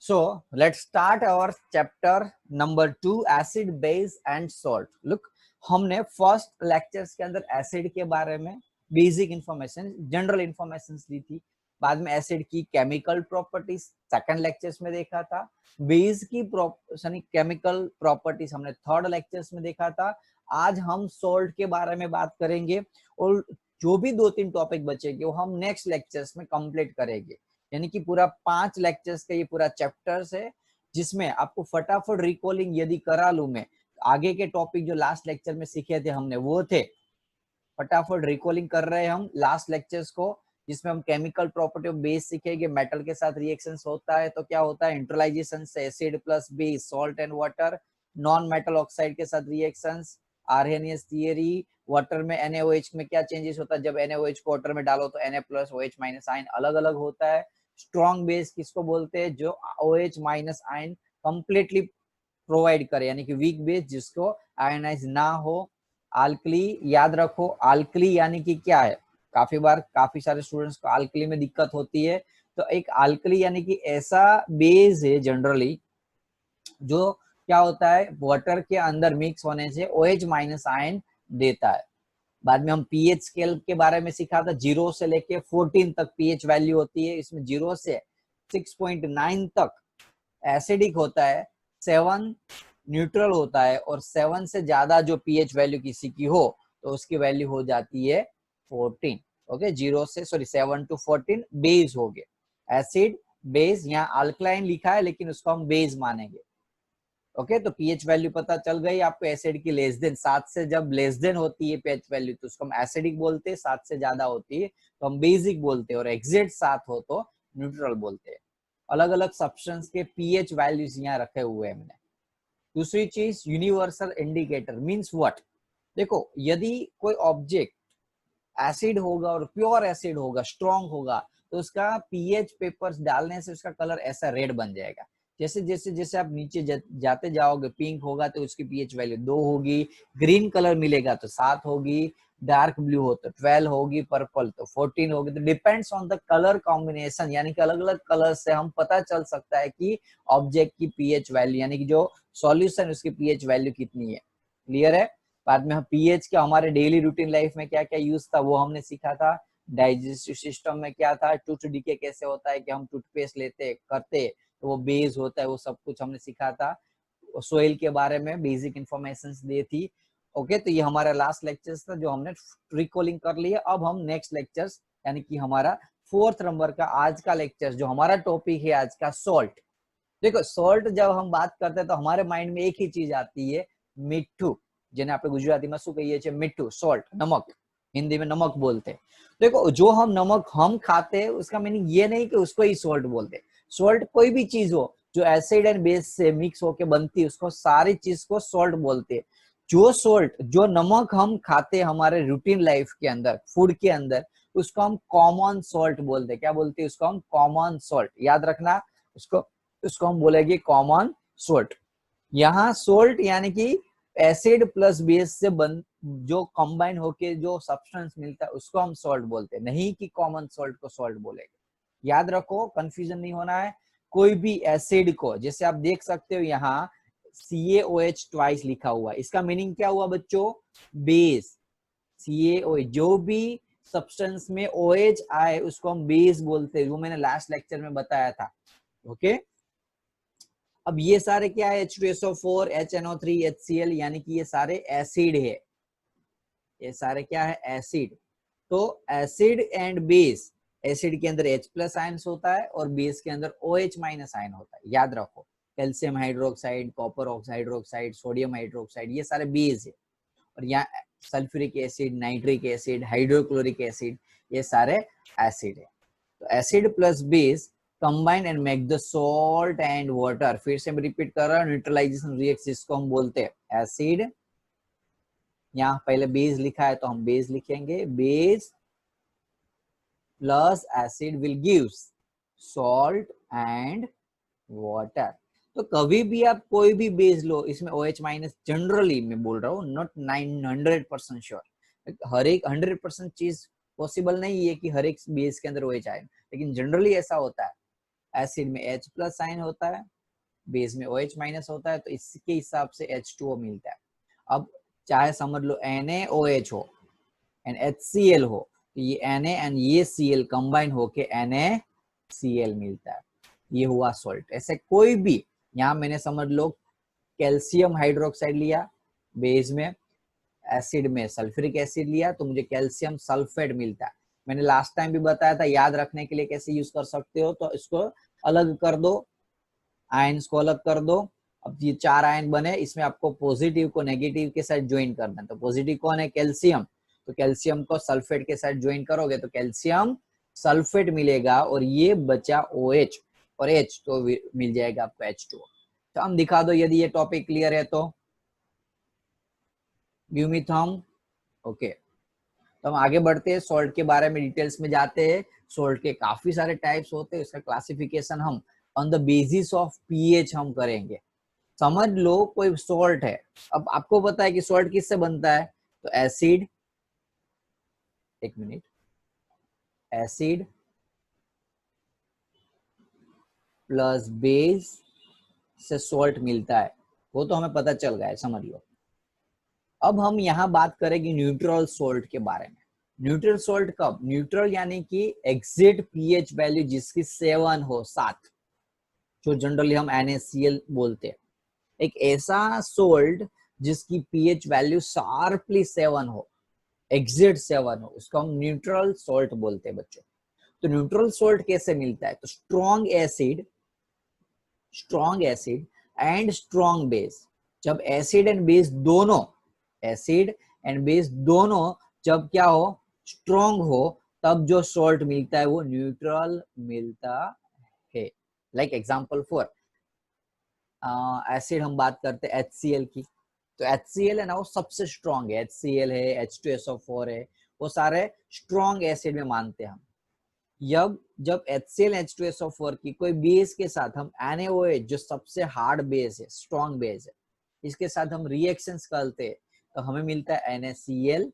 So let's start our chapter number 2, acid, base and salt. Look, हमने first lectures के अंदर acid के बारे में बेसिक इंफॉर्मेशन, जनरल इंफॉर्मेशन दी थी। बाद में एसिड की केमिकल प्रॉपर्टीज सेकंड लेक्चर्स में देखा था। बेस की केमिकल प्रॉपर्टीज हमने थर्ड लेक्चर्स में देखा था। आज हम सॉल्ट के बारे में बात करेंगे और जो भी 2-3 टॉपिक बचेंगे वो हम नेक्स्ट लेक्चर्स में कंप्लीट करेंगे। यानी कि पूरा 5 लेक्चर्स का ये पूरा चैप्टर्स है, जिसमें आपको फटाफट रिकॉलिंग यदि करा लूं मैं, आगे के टॉपिक जो लास्ट लेक्चर में सीखे थे हमने वो थे, फटाफट रिकॉलिंग कर रहे हैं हम लास्ट लेक्चर्स को, जिसमें हम केमिकल प्रॉपर्टी ऑफ बेस सीखेंगे। मेटल के साथ रिएक्शंस होता है तो क्या होता है, इंटरलाइजेशन से acid plus base, salt and water. Non metal oxide के साथ रिएक्शंस, आर्हेनियस थियरी, वाटर में NaOH में क्या चेंजेस होता है, जब NaOH को वाटर में डालो तो Na plus OH minus ion अलग अलग होता है। स्ट्रॉन्ग बेस किसको बोलते हैं, जो OH minus ion completely provide करे, यानी कि वीक बेस जिसको आयनाइज ना हो। आल्कली याद रखो, आल्कली यानी कि क्या है, काफी बार काफी सारे स्टूडेंट्स को आल्कली में दिक्कत होती है। तो एक आल्कली यानी कि ऐसा बेस है जनरली जो क्या होता है, वाटर के अंदर मिक्स होने से OH माइनस आयन देता है। बाद में हम पीएच स्केल के बारे में सीखा था, 0 से लेके 14 तक पीएच वैल्यू होती है। इसमें 0 से 6.9 तक एसिडिक होता है, 7 न्यूट्रल होता है और 7 से ज्यादा जो पीएच वैल्यू किसी की हो तो उसकी वैल्यू हो जाती है 14। ओके, 0 से 7 to 14 बेस हो गए, एसिड बेस। यहाँ अल्कलाइन लिखा है लेकिन उसको हम बेस मानेंगे। ओके, तो पीएच वैल्यू पता चल गई आपको, एसिड की लेस देन 7 से जब लेस देन होती है पीएच वैल्यू तो उसको हम एसिडिक बोलते हैं, 7 से ज्यादा होती है तो हम बेसिक बोलते हैं, और एग्जैक्ट 7 हो तो न्यूट्रल बोलते हैं। अलग अलग सब्सटेंस के पीएच वैल्यूज यहाँ रखे हुए हैं मैंने। दूसरी चीज, यूनिवर्सल इंडिकेटर मींस व्हाट। देखो, यदि कोई ऑब्जेक्ट एसिड होगा और प्योर एसिड होगा, स्ट्रॉन्ग होगा, तो उसका पीएच पेपर्स डालने से उसका कलर ऐसा रेड बन जाएगा। जैसे जैसे जैसे आप नीचे जाते जाओगे, पिंक होगा तो उसकी पीएच वैल्यू 2 होगी, ग्रीन कलर मिलेगा तो 7 होगी, डार्क ब्लू हो तो 12 होगी, पर्पल तो 14 होगी। तो depends on the colour combination, यानी कि अलग अलग कलर से हम पता चल सकता है कि ऑब्जेक्ट की पीएच वैल्यू, यानी कि जो सॉल्यूशन उसकी पीएच वैल्यू कितनी है। क्लियर है? बाद में हम पीएच का हमारे डेली रूटीन लाइफ में क्या क्या यूज था वो हमने सीखा था। डाइजेस्टिव सिस्टम में क्या था, टूथ डीके कैसे होता है कि हम टूथपेस्ट लेते करते तो वो बेस होता है, वो सब कुछ हमने सीखा था। सोइल के बारे में बेसिक इंफॉर्मेशन दी थी। ओके, तो ये हमारा लास्ट लेक्चर्स था जो हमने रिकॉलिंग कर लिया। अब हम नेक्स्ट लेक्चर्स, यानी कि हमारा 4th नंबर का आज का लेक्चर, जो हमारा टॉपिक है आज का, सॉल्ट। देखो, सॉल्ट जब हम बात करते हैं तो हमारे माइंड में एक ही चीज आती है, मीठू, जिन्हें आप गुजराती में શું કહીએ છીએ, મીઠું, सॉल्ट, नमक, हिंदी में नमक बोलते हैं। देखो, जो हम नमक हम खाते हैं उसका मीनिंग ये नहीं कि उसको ही सॉल्ट बोलते हैं। सॉल्ट कोई भी चीज हो जो एसिड एंड बेस से मिक्स होके बनती है उसको सारी चीज को सॉल्ट बोलते हैं। जो सॉल्ट, जो नमक हम खाते हैं हमारे रूटीन लाइफ के अंदर, फूड के अंदर, उसको हम कॉमन सॉल्ट बोलते हैं। क्या बोलते हैं उसको हम? Common salt. याद रखना, उसको उसको हम बोलेंगे कॉमन सोल्ट। यहाँ सोल्ट यानी कि एसिड प्लस बेस से बन जो कंबाइन होके जो सब्सटेंस मिलता है उसको हम सॉल्ट बोलते हैं, नहीं कि कॉमन सॉल्ट को सॉल्ट बोलेंगे। याद रखो, कंफ्यूजन नहीं होना है। कोई भी एसिड को, जैसे आप देख सकते हो यहाँ CaOH ट्वाइस लिखा हुआ है, इसका मीनिंग क्या हुआ बच्चों? बेस। CaOH, जो भी सब्सटेंस में OH आए उसको हम बेस बोलते हैं, वो मैंने लास्ट लेक्चर में बताया था। ओके, अब ये सारे क्या है, H2SO4, HNO3, HCl, यानी कि ये सारे एसिड है। ये सारे क्या है? एसिड। तो एसिड एंड बेस, एसिड के अंदर H प्लस आयंस होता है और बेस के अंदर OH माइनस आयन होता है। याद रखो, calcium hydroxide, copper hydroxide, sodium hydroxide, ये सारे बेस है। और यहाँ sulphuric acid, nitric acid, hydrochloric acid, ये सारे एसिड है। तो acid plus base combine and make the salt and water. फिर से मैं रिपीट कर रहा हूँ, न्यूट्रलाइजेशन रिएक्शन जिसको हम बोलते हैं एसिड। यहाँ पहले बेस लिखा है तो हम बेस लिखेंगे, base plus acid will gives salt and water. तो कभी भी आप कोई भी बेस लो, इसमें OH माइनस, जनरली मैं बोल रहा हूँ, नॉट 900% श्योर, हर एक 100% चीज पॉसिबल नहीं है कि हर एक बेस के अंदर OH आए, लेकिन जनरली ऐसा होता है। एसिड में H प्लस साइन होता है, बेस में OH माइनस होता है, तो इसके हिसाब से H2O मिलता है। अब चाहे समझ लो NaOH हो एंड HCl हो, तो ये Na एंड ये Cl कंबाइन होके NaCl मिलता है, ये हुआ सॉल्ट। ऐसे कोई भी, यहाँ मैंने समझ लो कैल्शियम हाइड्रोक्साइड लिया, बेस में एसिड में सल्फ्यूरिक एसिड लिया, तो मुझे कैल्शियम सल्फेट मिलता है। मैंने लास्ट टाइम भी बताया था, याद रखने के लिए कैसे यूज कर सकते हो, तो इसको अलग कर दो, आयंस को अलग कर दो। अब ये 4 आयन बने, इसमें आपको पॉजिटिव को नेगेटिव के साथ ज्वाइन करना है। तो पॉजिटिव कौन है? कैल्शियम, तो कैल्शियम को सल्फेट के साथ ज्वाइन करोगे तो कैल्शियम सल्फेट मिलेगा, और ये बचा OH और H, तो मिल जाएगा आपको H2O। तो हम दिखा दो यदि ये टॉपिक क्लियर है तो। Give me thumb. ओके, तो हम आगे बढ़ते हैं, सॉल्ट के बारे में डिटेल्स में जाते हैं। सॉल्ट के काफी सारे टाइप्स होते हैं, उसका क्लासिफिकेशन हम on the basis of pH हम करेंगे। समझ लो कोई सॉल्ट है, अब आपको पता है कि सॉल्ट किससे बनता है, तो एसिड, एक मिनट, एसिड प्लस बेस से सॉल्ट मिलता है, वो तो हमें पता चल गया है, समझ लो। अब हम यहाँ बात करेंगे न्यूट्रल सॉल्ट के बारे में। न्यूट्रल सॉल्ट कब? न्यूट्रल यानी कि एग्जैक्ट पीएच वैल्यू जिसकी 7 हो, 7, जो जनरली हम NaCl बोलते हैं। एक ऐसा सॉल्ट जिसकी पीएच वैल्यू शार्पली 7 हो, एग्जैक्ट 7 हो, उसको हम न्यूट्रल सॉल्ट बोलते हैं बच्चों। तो न्यूट्रल सॉल्ट कैसे मिलता है? तो strong acid and strong base, जब एसिड एंड बेस दोनों, एसिड एंड बेस दोनों जब क्या हो, स्ट्रॉन्ग हो, तब जो सॉल्ट मिलता है वो न्यूट्रल मिलता है। लाइक एग्जांपल फॉर एसिड हम बात करते हैं HCl की, तो HCl है ना, वो सबसे स्ट्रॉन्ग है। HCl है, H2SO4 है, वो सारे स्ट्रॉन्ग एसिड में मानते हैं हम। जब HCl H2SO4 की कोई बेस के साथ हम NaOH, जो सबसे हार्ड बेस है, स्ट्रॉन्ग बेस है, इसके साथ हम रिएक्शंस करते हैं, तो हमें मिलता है NaCl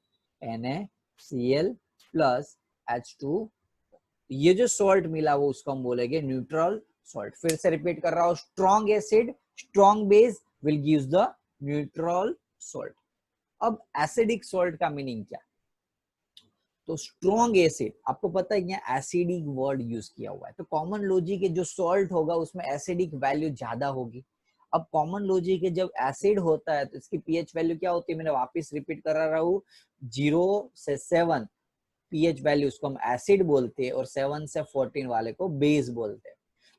प्लस H2। ये जो सॉल्ट मिला वो उसको हम बोलेंगे न्यूट्रल सॉल्ट। फिर से रिपीट कर रहा हूं, strong acid strong base will gives the neutral salt. अब एसिडिक सॉल्ट का मीनिंग क्या? तो स्ट्रॉन्ग एसिड, आपको पता है यहाँ एसिडिक वर्ड यूज किया हुआ है, तो कॉमन लॉजिक के जो सॉल्ट होगा उसमें एसिडिक वैल्यू ज्यादा होगी। अब कॉमन लॉजिक के जब एसिड होता है तो इसकी पीएच वैल्यू क्या होती है? मैंने वापस रिपीट कर रहा हूँ, 0 से 7 पीएच वैल्यू उसको हम एसिड बोलते हैं, और 7 से 14 वाले को बेस बोलते हैं।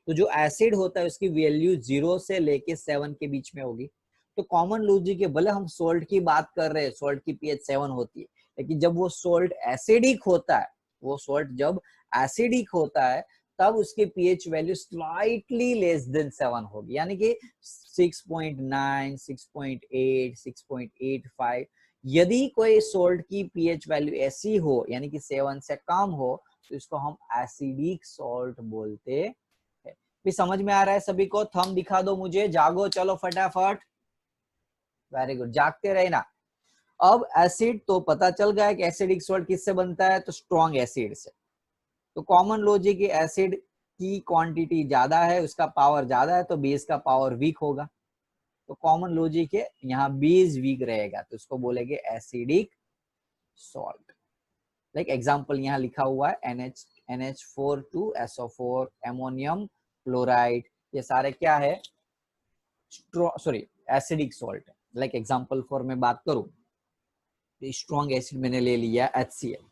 तो जो एसिड होता है उसकी वैल्यू 0 से लेके 7 के बीच में होगी। तो कॉमन लॉजिक है, भले हम सोल्ट की बात कर रहे हैं, सोल्ट की पीएच 7 होती है, लेकिन जब वो सोल्ट एसिडिक होता है, वो सोल्ट जब एसिडिक होता है, तब उसकी pH value slightly less than 7 होगी, यानी कि 6.9, 6.8, 6.85। यदि कोई सोल्ट की पीएच वैल्यू ऐसी हो, यानी कि 7 से कम हो, तो इसको हम एसिडिक सोल्ट बोलते हैं। भी समझ में आ रहा है सभी को? थंब दिखा दो मुझे, जागो चलो फटाफट। वेरी गुड, जागते रहे ना। अब एसिड तो पता चल गया कि एसिडिक सॉल्ट किससे बनता है, तो स्ट्रॉन्ग एसिड से। तो कॉमन लॉजिक है, एसिड की क्वांटिटी ज्यादा है, उसका पावर ज्यादा है, तो बेस का पावर वीक होगा। तो कॉमन लॉजिक है, यहाँ बेस वीक रहेगा, तो इसको बोलेंगे एसिडिक सॉल्ट। लाइक एग्जांपल यहाँ लिखा हुआ है NH4 एमोनियम क्लोराइड, ये सारे क्या है? Sorry, acidic salt. Like example for मैं बात करूं, स्ट्रॉन्ग एसिड मैंने ले लिया HCl,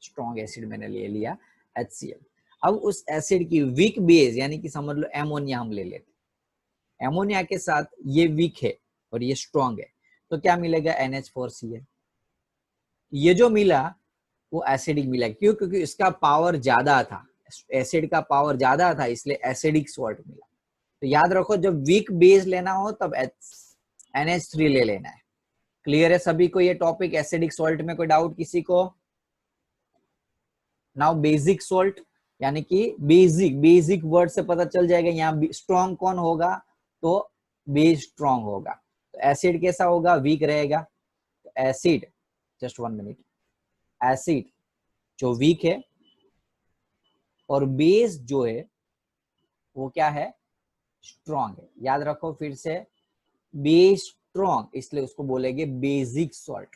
स्ट्रॉन्ग एसिड मैंने ले लिया HCl। अब उस एसिड की वीक बेस, यानी कि समझ लो एमोनिया हम ले लेते, एमोनिया के साथ ये वीक है और ये स्ट्रॉन्ग है, तो क्या मिलेगा? NH4Cl। ये जो मिला वो एसिडिक मिला, क्यों? क्योंकि इसका पावर ज्यादा था, एसिड का पावर ज्यादा था, इसलिए एसिडिक सॉल्ट मिला। तो याद रखो, जब वीक बेस लेना हो तब NH3 ले लेना है। क्लियर है सभी को ये टॉपिक, एसिडिक सॉल्ट में कोई डाउट किसी को? नाउ बेसिक सॉल्ट, यानी कि बेसिक वर्ड से पता चल जाएगा यहाँ स्ट्रॉन्ग कौन होगा, तो बेस स्ट्रॉन्ग होगा। तो एसिड कैसा होगा? वीक रहेगा। तो एसिड, जस्ट 1 मिनट, एसिड जो वीक है और बेस जो है वो क्या है, स्ट्रॉन्ग है। याद रखो फिर से, बेस स्ट्रॉन्ग, इसलिए उसको बोलेंगे बेसिक सॉल्ट।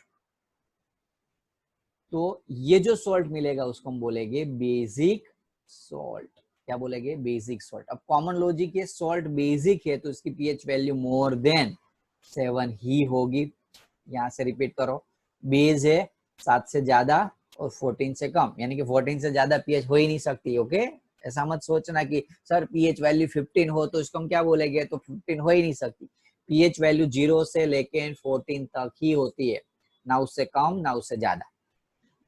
तो ये जो सॉल्ट मिलेगा उसको हम बोलेंगे बेसिक सॉल्ट। क्या बोलेंगे, बेसिक सॉल्ट। अब कॉमन लॉजिक है, सॉल्ट बेसिक है तो इसकी पीएच वैल्यू मोर देन 7 ही होगी। यहां से रिपीट करो, बेस है 7 से ज्यादा और 14 से कम, यानी कि 14 से ज्यादा पीएच हो ही नहीं सकती। ओके, ऐसा मत सोचना कि सर पीएच वैल्यू 15 हो तो इसको हम क्या बोलेंगे, तो 15 हो ही नहीं सकती। पीएच वैल्यू 0 से लेके 14 तक ही होती है, ना उससे कम ना उससे ज्यादा।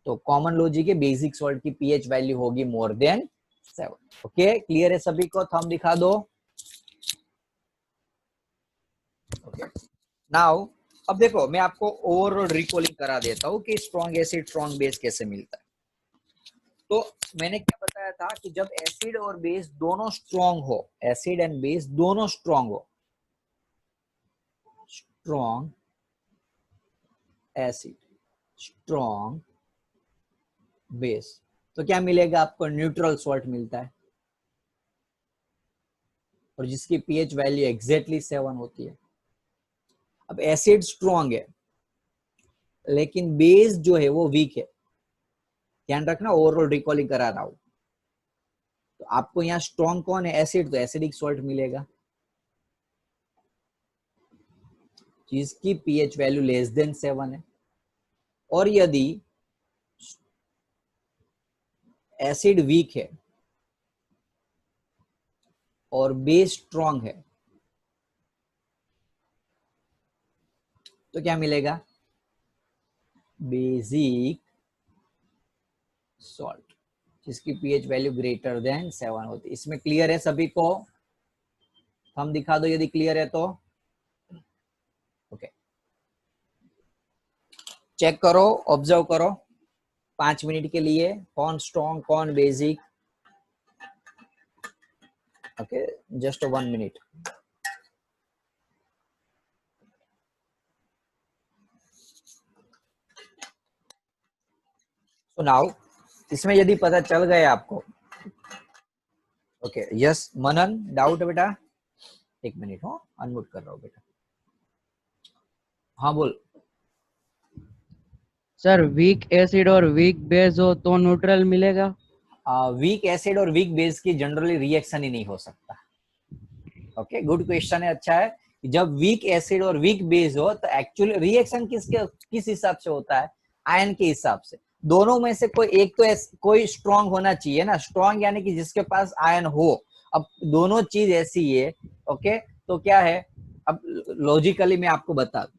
तो कॉमन लॉजिक है, बेसिक सॉल्ट की पीएच वैल्यू होगी मोर देन 7। ओके, क्लियर है सभी को, थंब दिखा दो। ओके, नाउ अब देखो मैं आपको ओवरऑल रिकॉलिंग करा देता हूँ कि स्ट्रॉन्ग एसिड स्ट्रॉन्ग बेस कैसे मिलता है। तो मैंने क्या बताया था कि जब एसिड और बेस दोनों स्ट्रॉन्ग हो, एसिड एंड बेस दोनों स्ट्रॉन्ग हो, स्ट्रॉन्ग एसिड स्ट्रॉन्ग बेस, तो क्या मिलेगा आपको, न्यूट्रल सॉल्ट मिलता है, और जिसकी पीएच वैल्यू एग्जैक्टली 7 होती है। अब एसिड स्ट्रॉन्ग है लेकिन बेस जो है वो वीक है, ध्यान रखना, ओवरऑल रिकॉलिंग करा रहा हूं। तो आपको यहाँ स्ट्रॉन्ग कौन है, एसिड, तो एसिडिक सॉल्ट मिलेगा जिसकी पीएच वैल्यू लेस देन 7 है। और यदि एसिड वीक है और बेस स्ट्रॉन्ग है तो क्या मिलेगा, बेसिक सॉल्ट जिसकी पीएच वैल्यू ग्रेटर देन 7 होती है। इसमें क्लियर है सभी को, हम दिखा दो यदि क्लियर है तो। ओके, चेक करो, ऑब्जर्व करो 5 मिनट के लिए, कौन स्ट्रॉन्ग कौन basic. Okay, just 1 minute. So now इसमें यदि पता चल गया आपको, ओके यस मनन, डाउट है बेटा, 1 मिनट हो, अनम्यूट कर रहा हूँ बेटा। हाँ बोल। सर वीक एसिड और वीक बेस हो तो न्यूट्रल मिलेगा। वीक एसिड और वीक बेस की जनरली रिएक्शन ही नहीं हो सकता। ओके, गुड क्वेश्चन है, अच्छा है। जब वीक एसिड और वीक बेस हो तो एक्चुअली रिएक्शन किस हिसाब से होता है, आयन के हिसाब से। दोनों में से कोई एक तो कोई स्ट्रांग होना चाहिए ना, स्ट्रांग यानी कि जिसके पास आयन हो। अब दोनों चीज ऐसी है, ओके, तो क्या है, अब लॉजिकली मैं आपको बता दूं,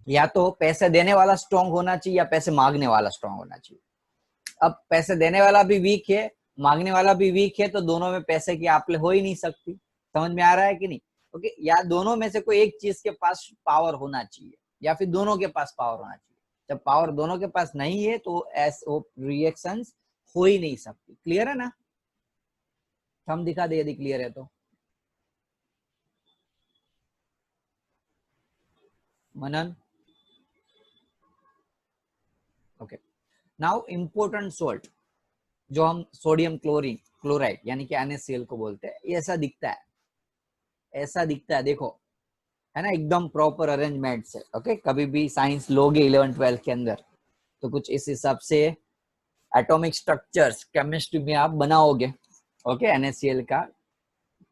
या तो पैसे देने वाला स्ट्रांग होना चाहिए या पैसे मांगने वाला स्ट्रांग होना चाहिए। अब पैसे देने वाला भी वीक है, मांगने वाला भी वीक है, तो दोनों में पैसे की आप ले हो ही नहीं सकती। समझ में आ रहा है कि नहीं। ओके, या दोनों में से कोई एक चीज के पास पावर होना चाहिए या फिर दोनों के पास पावर होना चाहिए। जब पावर दोनों के पास नहीं है तो ऐसे रिएक्शंस हो ही नहीं सकती। क्लियर है ना, हम दिखा दे यदि क्लियर है तो। मनन, ओके। नाउ इम्पोर्टेंट सॉल्ट जो हम सोडियम क्लोरीन क्लोराइड यानी कि NaCl को बोलते हैं, ये ऐसा दिखता है, ऐसा दिखता है, देखो, है ना, एकदम प्रॉपर अरेंजमेंट से। ओके, कभी भी साइंस लोगे 11-12 के अंदर तो कुछ इस हिसाब से एटॉमिक स्ट्रक्चर्स केमिस्ट्री में आप बनाओगे। ओके, NaCl का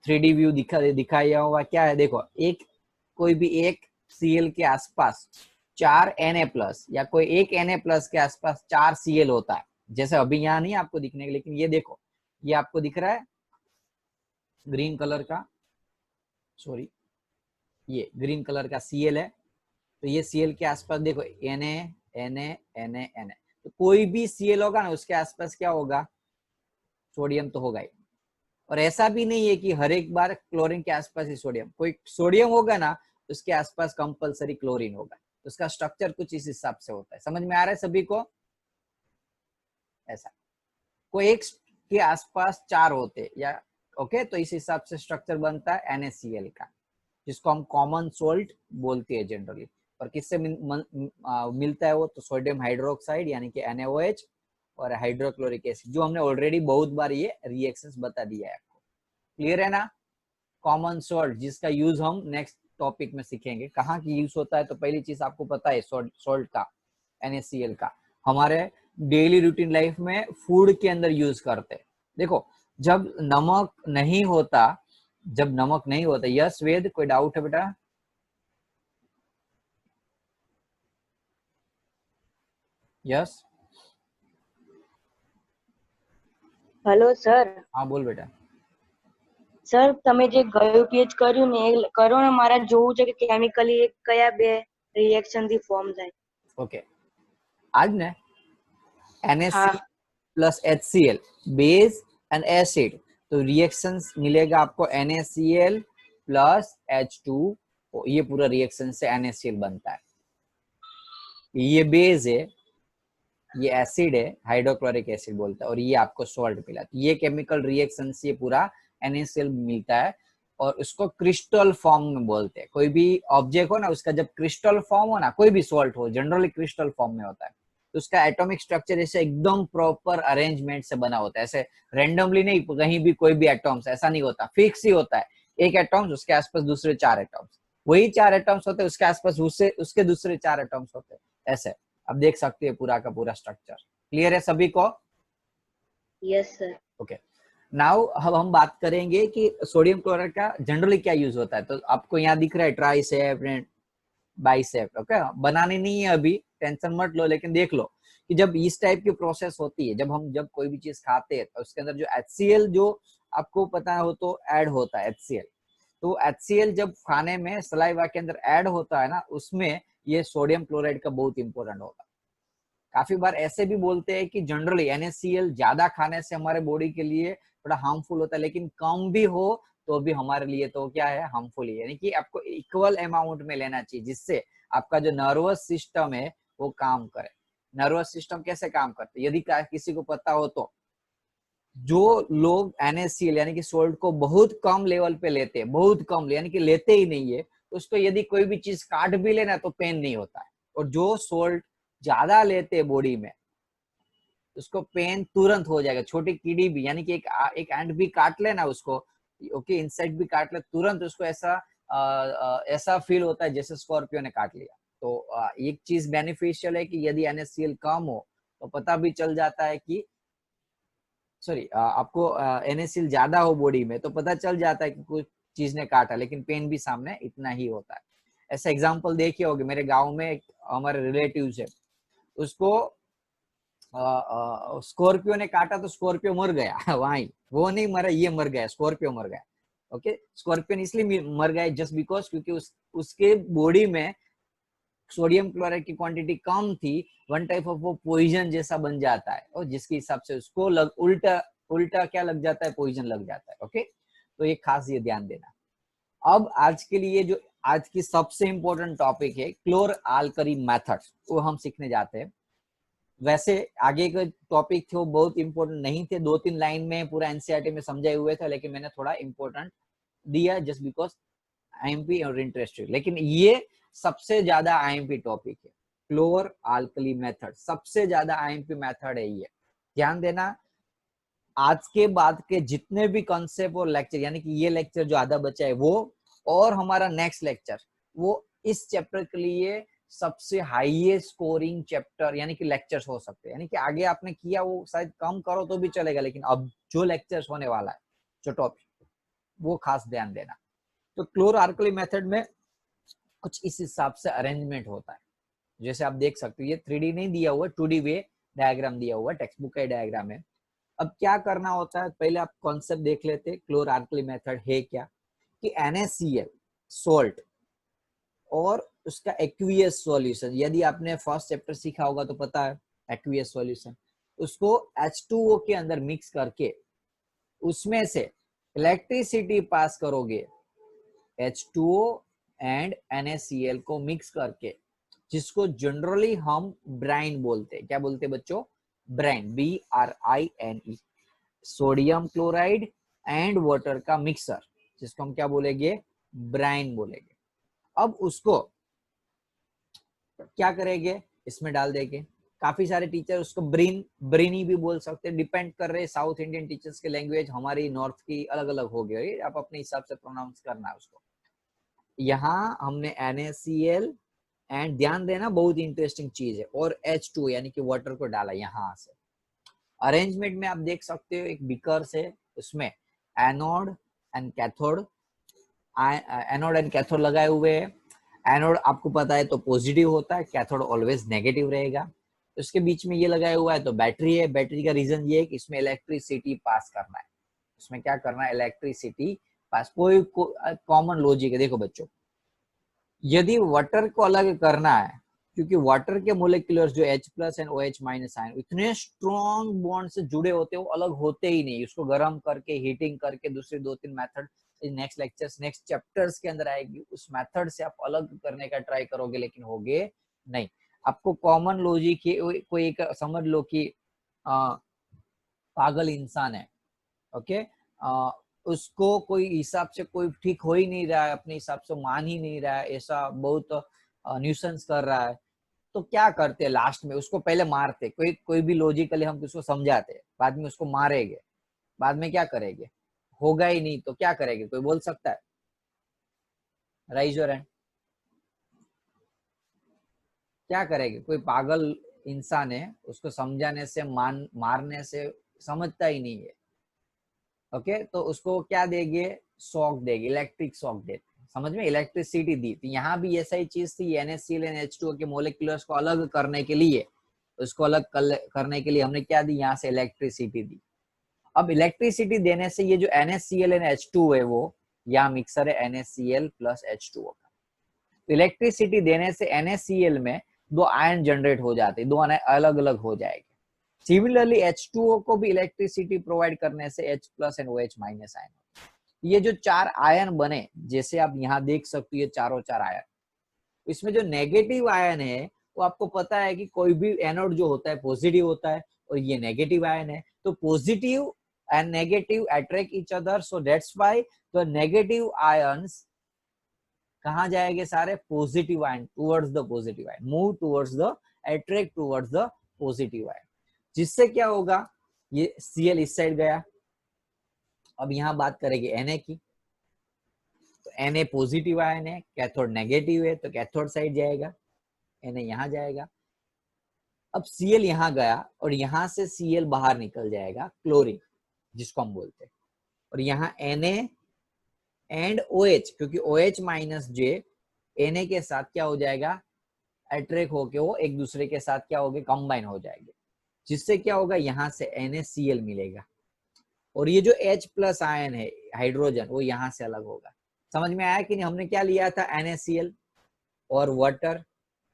3D व्यू दिखाया हुआ क्या है, देखो, एक कोई भी एक Cl के आसपास 4 Na+ या कोई एक Na+ के आसपास 4 Cl होता है। जैसे अभी यहाँ नहीं आपको दिखने के, लेकिन ये देखो, ये आपको दिख रहा है ग्रीन कलर का, सॉरी, ये ग्रीन कलर का Cl है। तो ये Cl के आसपास देखो Na, तो कोई भी Cl होगा ना उसके आसपास क्या होगा, सोडियम तो होगा ही। और ऐसा भी नहीं है कि हर एक बार क्लोरीन के आसपास ही सोडियम, कोई सोडियम होगा ना उसके आसपास कंपलसरी क्लोरीन होगा। तो उसका स्ट्रक्चर कुछ इस हिसाब से होता है। समझ में आ रहा है सभी को, ऐसा कोई एक के आसपास 4 होते या, ओके, तो इस हिसाब से स्ट्रक्चर बनता है NaCl का, जिसको हम कॉमन सोल्ट बोलते हैं जनरली। और किससे मिलता है वो, तो सोडियम हाइड्रोक्साइड यानी कि NaOH और हाइड्रोक्लोरिक एसिड, जो हमने ऑलरेडी बहुत बार ये रिएक्शंस बता दिया है आपको। क्लियर है ना? कॉमन सॉल्ट जिसका यूज हम नेक्स्ट टॉपिक में सीखेंगे, कहाँ की यूज होता है। तो पहली चीज आपको पता है सॉल्ट का, NaCl का हमारे डेली रूटीन लाइफ में फूड के अंदर यूज करते हैं। देखो जब नमक नहीं होता, यस वेद कोई डाउट है बेटा? Yes hello sir. हाँ बोल बेटा। સર તમે જે ગયું પેજ કર્યું ને એ કરો ને, મારે જોવું છે કે કેમિકલી કયા બે રિએક્શન થી ફોર્મ થાય. ओके आज ने NaCl हाँ plus HCl base and acid, तो रिएक्शंस मिलेगा आपको NaCl प्लस H2, ये पूरा रिएक्शन से NaCl बनता है। ये बेस है, ये एसिड है, हाइड्रोक्लोरिक एसिड बोलता है, और ये आपको सॉल्ट मिला। तो ये केमिकल रिएक्शन से पूरा NaCl मिलता है और उसको क्रिस्टल फॉर्म में बोलते हैं। कोई भी ऑब्जेक्ट हो ना, उसका जब क्रिस्टल फॉर्म हो ना, कोई भी सॉल्ट हो जनरली क्रिस्टल फॉर्म में होता है, तो उसका एटॉमिक स्ट्रक्चर ऐसे एकदम प्रॉपर अरेंजमेंट से बना होता है, ऐसे रेंडमली नहीं, कहीं भी कोई भी एटॉम्स ऐसा नहीं होता, फिक्स ही होता है। एक एटॉम्स, उसके आसपास दूसरे 4 एटॉम्स, वही 4 एटॉम्स होते हैं, उसके आसपास उसके दूसरे 4 एटॉम्स होते हैं, ऐसे। अब देख सकते हैं पूरा का पूरा स्ट्रक्चर। क्लियर है सभी को? Yes sir. ओके नाउ अब हम बात करेंगे कि सोडियम क्लोराइड का जनरली क्या यूज होता है। तो आपको यहाँ दिख रहा है ट्राइसेप एंड बाइसेप, ओके बनानी नहीं है अभी, टेंशन मत लो, लेकिन देख लो कि जब इस टाइप की प्रोसेस होती है, जब कोई भी चीज खाते हैं तो उसके अंदर जो HCl जो आपको पता हो तो ऐड होता है HCl, तो HCl जब खाने में सलाइवा के अंदर ऐड होता है ना, उसमें ये सोडियम क्लोराइड का बहुत इंपॉर्टेंट होता है। काफी बार ऐसे भी बोलते हैं कि जनरली NaCl ज्यादा खाने से हमारे बॉडी के लिए थोड़ा हार्मफुल होता है, लेकिन कम भी हो तो भी हमारे लिए तो क्या है, हार्मफुल ही है। यानी कि आपको इक्वल अमाउंट में लेना चाहिए, जिससे आपका जो नर्वस सिस्टम है वो काम करे। नर्वस सिस्टम कैसे काम करते, यदि किसी को पता हो तो, जो लोग NaCl यानी कि सोल्ट को बहुत कम लेवल पे लेते हैं, बहुत कम यानी कि लेते ही नहीं है, तो उसको यदि कोई भी चीज काट भी लेना तो पेन नहीं होता है। और जो सोल्ट ज्यादा लेते हैं बॉडी में, उसको पेन तुरंत हो जाएगा। छोटी कीड़ी भी, यानी कि एक एंट भी काट लेना उसको, ओके इंसेक्ट भी काट ले, तुरंत उसको ऐसा फील होता है जैसे स्कॉर्पियो ने काट लिया। तो एक चीज बेनिफिशियल है कि यदि NaCl कम हो तो पता भी चल जाता है कि सॉरी आपको NaCl ज्यादा हो बॉडी में तो पता चल जाता है कि कुछ चीज ने काटा, लेकिन पेन भी सामने इतना ही होता है। ऐसा एग्जांपल देखिए होगे, मेरे गांव में हमारे रिलेटिव्स है, उसको स्कॉर्पियो ने काटा तो स्कॉर्पियो मर गया वहीं, वो नहीं मरा, ये मर गया, स्कॉर्पियो मर गया। ओके स्कॉर्पियन इसलिए मर गया जस्ट बिकॉज क्योंकि उसके बॉडी में सोडियम क्लोराइड की क्वांटिटी कम थी, वन टाइप ऑफ वो पॉइजन जैसा बन जाता है, और जिसके हिसाब से उसको उल्टा क्या लग जाता है, पॉइजन लग जाता है। ओके तो ये खास ये ध्यान देना। अब आज के लिए जो आज की सबसे इंपॉर्टेंट टॉपिक है क्लोर आल्कली मेथड्स, वो हम सीखने जाते हैं। वैसे आगे के टॉपिक थे वो बहुत इंपॉर्टेंट नहीं थे, 2-3 लाइन में पूरा एनसीईआरटी में समझाए हुए थे, लेकिन मैंने थोड़ा इंपॉर्टेंट दिया जस्ट बिकॉज आईएमपी और इंटरेस्टेड। लेकिन ये सबसे ज्यादा आईएमपी टॉपिक है, क्लोर आल्कली मेथड सबसे ज्यादा आईएमपी मेथड है ये, ध्यान देना। आज के बाद के जितने भी कॉन्सेप्ट और लेक्चर, यानी कि ये लेक्चर जो आधा बचा है वो, और हमारा नेक्स्ट लेक्चर, वो इस चैप्टर के लिए सबसे हाईएस्ट स्कोरिंग चैप्टर यानी कि लेक्चर्स हो सकते हैं। यानी कि आगे आपने किया वो शायद कम करो तो भी चलेगा, लेकिन अब जो लेक्चर्स होने वाला है, जो टॉपिक, वो खास ध्यान देना। तो क्लोर आल्कली मेथड में कुछ इस हिसाब से अरेंजमेंट होता है, जैसे आप देख सकते हो, ये 3D नहीं दिया हुआ, 2D वे डायग्राम दिया हुआ, टेक्स्ट बुक का डायग्राम है। अब क्या करना होता है, पहले आप कॉन्सेप्ट देख लेते, क्लोर आल्कली मेथड है क्या, कि NaCl सॉल्ट और उसका एक्वियस सॉल्यूशन, यदि आपने फर्स्ट चैप्टर सीखा होगा तो पता है एक्वियस सॉल्यूशन, उसको H2O के अंदर मिक्स करके उसमें से इलेक्ट्रिसिटी पास करोगे, H2O एंड NaCl को मिक्स करके, जिसको जनरली हम ब्राइन बोलते हैं। क्या बोलते हैं बच्चों? Brine, BRINE, sodium chloride and water का मिक्सर, जिसको हम क्या बोलेंगे? ब्राइन बोलेंगे। अब उसको क्या करेंगे, इसमें डाल देंगे, काफी सारे टीचर उसको ब्रेनी भी बोल सकते हैं, डिपेंड कर रहे हैं साउथ इंडियन टीचर्स के लैंग्वेज, हमारी नॉर्थ की अलग अलग हो गई, आप अपने हिसाब से प्रोनाउंस करना है उसको। यहाँ हमने NaCl एंड ध्यान देना बहुत इंटरेस्टिंग चीज है, और H2 यानी कि वाटर को डाला यहाँ से। अरेंजमेंट में आप देख सकते हो एक बीकर से, उसमें anode and cathode, anode and cathode लगाए हुए हैं। एनोड आपको पता है तो पॉजिटिव होता है, कैथोड ऑलवेज नेगेटिव रहेगा। उसके बीच में ये लगाया हुआ है तो बैटरी है। बैटरी का रीजन ये है कि इसमें इलेक्ट्रिसिटी पास करना है, इसमें क्या करना है, इलेक्ट्रिसिटी पास। कोई कॉमन लॉजिक है, देखो बच्चों, यदि वाटर को अलग करना है, क्योंकि वाटर के मोलिक्यूलर्स जो H plus and OH minus ion इतने स्ट्रॉन्ग बॉन्ड से जुड़े होते हैं, वो अलग होते ही नहीं। उसको गर्म करके, हीटिंग करके, दूसरे 2-3 method next lectures, next chapters के अंदर आएगी, उस मेथड से आप अलग करने का ट्राई करोगे, लेकिन होगे नहीं। आपको कॉमन लॉजिक कोई एक समझ लो कि पागल इंसान है, ओके, उसको कोई हिसाब से कोई ठीक हो ही नहीं रहा है, अपने हिसाब से मान ही नहीं रहा है, ऐसा बहुत न्यूसेंस कर रहा है, तो क्या करते हैं लास्ट में, उसको पहले मारते। कोई भी लॉजिकली हम उसको समझाते, बाद में उसको मारेंगे, बाद में क्या करेंगे, होगा ही नहीं तो क्या करेंगे, कोई बोल सकता है? Rise your hand. क्या करेंगे? कोई पागल इंसान है, उसको समझाने से, मारने से समझता ही नहीं है, ओके, तो उसको क्या देंगे, शॉक देंगे, इलेक्ट्रिक शॉक देते, समझ में, इलेक्ट्रिसिटी दी। तो यहाँ भी ऐसा ही चीज थी, NaCl और H2O के मोलिक्यूल्स को अलग करने के लिए, उसको अलग करने के लिए हमने क्या दी, यहाँ से इलेक्ट्रिसिटी दी। अब इलेक्ट्रिसिटी देने से ये जो NaCl और H2O है, वो यहाँ मिक्सर है NaCl प्लस H2O का, तो इलेक्ट्रिसिटी देने से NaCl में 2 आयन जनरेट हो जाते हैं, 2 आयन अलग अलग हो जाएंगे। सिमिलरली H2O को भी इलेक्ट्रिसिटी प्रोवाइड करने से H plus and OH minus ion, ये जो 4 आयन बने, जैसे आप यहाँ देख सकते हो, ये चारों 4 आयन, इसमें जो नेगेटिव आयन है, वो आपको पता है कि कोई भी एनोड जो होता है पॉजिटिव होता है, और ये नेगेटिव आयन है, तो positive and negative attract each other, so that's why the negative ions कहाँ जाएंगे, सारे positive ion towards the positive ion, move towards the, attract towards the positive ion, जिससे क्या होगा, ये Cl इस साइड गया। अब यहाँ बात करेंगे Na की, तो Na पॉजिटिव आयन है, कैथोड नेगेटिव है, तो कैथोड साइड जाएगा, Na यहाँ जाएगा। अब Cl यहाँ गया, और यहाँ से Cl बाहर निकल जाएगा, क्लोरीन जिसको हम बोलते हैं, और यहाँ Na एंड OH, क्योंकि OH माइनस J Na के साथ क्या हो जाएगा, अट्रैक्ट होके वो एक दूसरे के साथ क्या होगे, कंबाइन हो जाएंगे, जिससे क्या होगा, यहाँ से NaCl मिलेगा, और ये जो H प्लस आयन है हाइड्रोजन, वो यहाँ से अलग होगा। समझ में आया कि नहीं? हमने क्या लिया था, NaCl और वाटर,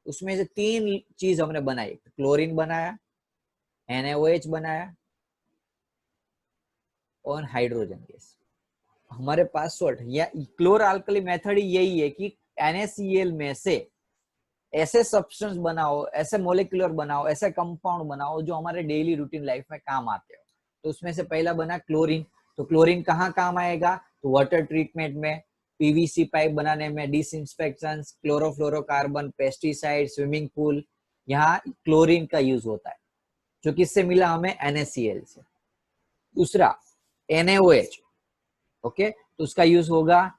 उसमें से 3 चीज हमने बनाई, क्लोरीन बनाया, NaOH बनाया, और हाइड्रोजन गैस। हमारे पास सॉल्ट या क्लोर अल्कली मेथड यही है कि NaCl में से ऐसे सब्सटेंस बनाओ, ऐसे मोलिकुलर बनाओ, ऐसे कंपाउंड बनाओ जो हमारे डेली रूटीन लाइफ में काम आते हो। तो उसमें से पहला बना क्लोरीन, तो क्लोरीन कहाँ काम आएगा, तो वाटर ट्रीटमेंट में, PVC पाइप बनाने में, disinfection, chlorofluorocarbon, pesticide, swimming pool, यहाँ क्लोरीन का यूज होता है, जो किससे मिला हमें, NaCl से। दूसरा NaOH, ओके, तो उसका यूज होगा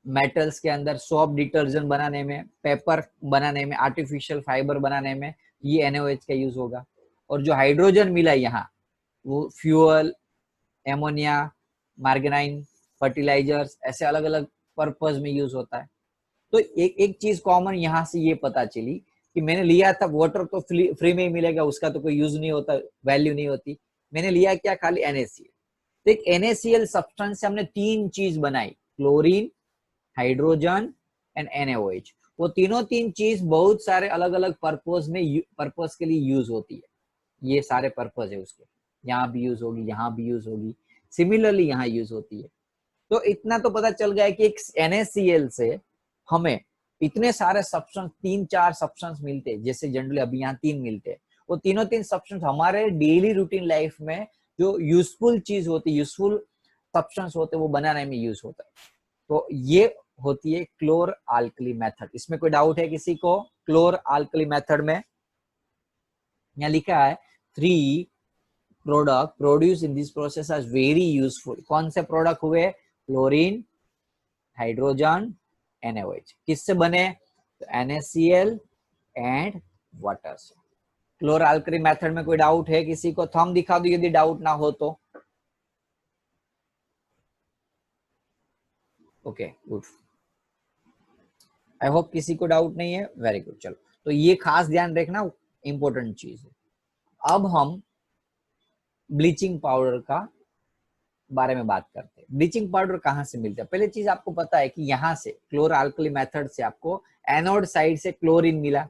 मेटल्स के अंदर, सोप डिटर्जेंट बनाने में, पेपर बनाने में, आर्टिफिशियल फाइबर बनाने में, ये NaOH का यूज होगा। और जो हाइड्रोजन मिला यहाँ, वो फ्यूअल, एमोनिया, मार्गेनाइन, फर्टिलाइजर्स, ऐसे अलग अलग पर्पस में यूज होता है। तो एक चीज कॉमन यहाँ से ये पता चली कि मैंने लिया था वाटर तो फ्री में ही मिलेगा, उसका तो कोई यूज नहीं होता, वैल्यू नहीं होती, मैंने लिया क्या, खाली NaCl। तो एक NaCl सब्सटेंस से हमने 3 चीज बनाई, क्लोरीन, हाइड्रोजन एंड NaOH। वो तीनों 3 चीज बहुत सारे अलग अलग पर्पस के लिए यूज होती है, ये सारे पर्पस है उसके, यहाँ भी यूज होगी, यहाँ भी यूज होगी, सिमिलरली यहाँ यूज होती है। तो इतना तो पता चल गया कि एक NaCl से हमें इतने सारे सब्सटेंस, 3-4 सब्सटेंस मिलते हैं, जैसे जनरली अभी यहाँ 3 मिलते हैं, वो तीनों 3 सब्सटेंस हमारे डेली रूटीन लाइफ में जो यूजफुल चीज होती है, यूजफुल सब्सटेंस होते हैं, वो बनाने में यूज होता है। तो ये होती है क्लोर अल्कली मेथड। इसमें कोई डाउट है किसी को, क्लोर अल्कली मेथड में? यहाँ लिखा है 3 product produce in this process are very useful. कौन से प्रोडक्ट हुए? Chlorine, hydrogen, NaOH। किससे बने? तो NaCl एंड वाटर से। क्लोर अल्कली मेथड में कोई डाउट है किसी को? थंब दिखा दो यदि डाउट ना हो तो। ओके गुड, आई होप किसी को डाउट नहीं है। वेरी गुड, चलो तो ये खास ध्यान रखना, इंपॉर्टेंट चीज है। अब हम ब्लीचिंग पाउडर का बारे में बात करते हैं। ब्लीचिंग पाउडर कहाँ से मिलता है? पहले चीज आपको पता है कि यहाँ से क्लोर अल्कली मेथड से आपको एनोड साइड से क्लोरीन मिला।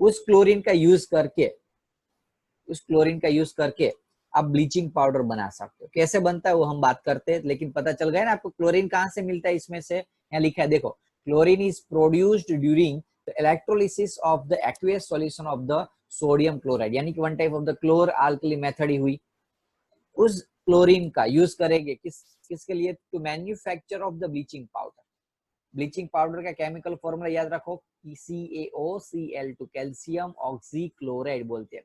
उस क्लोरीन का यूज करके आप ब्लीचिंग पाउडर बना सकते हो। कैसे बनता है वो हम बात करते हैं, लेकिन पता चल गया ना आपको क्लोरीन कहाँ से मिलता है। इसमें से यहाँ लिखा है देखो, chlorine is produced during the electrolysis of the aqueous solution of the sodium chloride, यानी कि one type of the chlor alkali method ही हुई। उस क्लोरीन का यूज करेंगे किसके लिए? To manufacture of the bleaching powder. Bleaching powder का केमिकल फॉर्मूला याद रखो, CaOCl2, कैल्शियम ऑक्सी क्लोराइड बोलते हैं।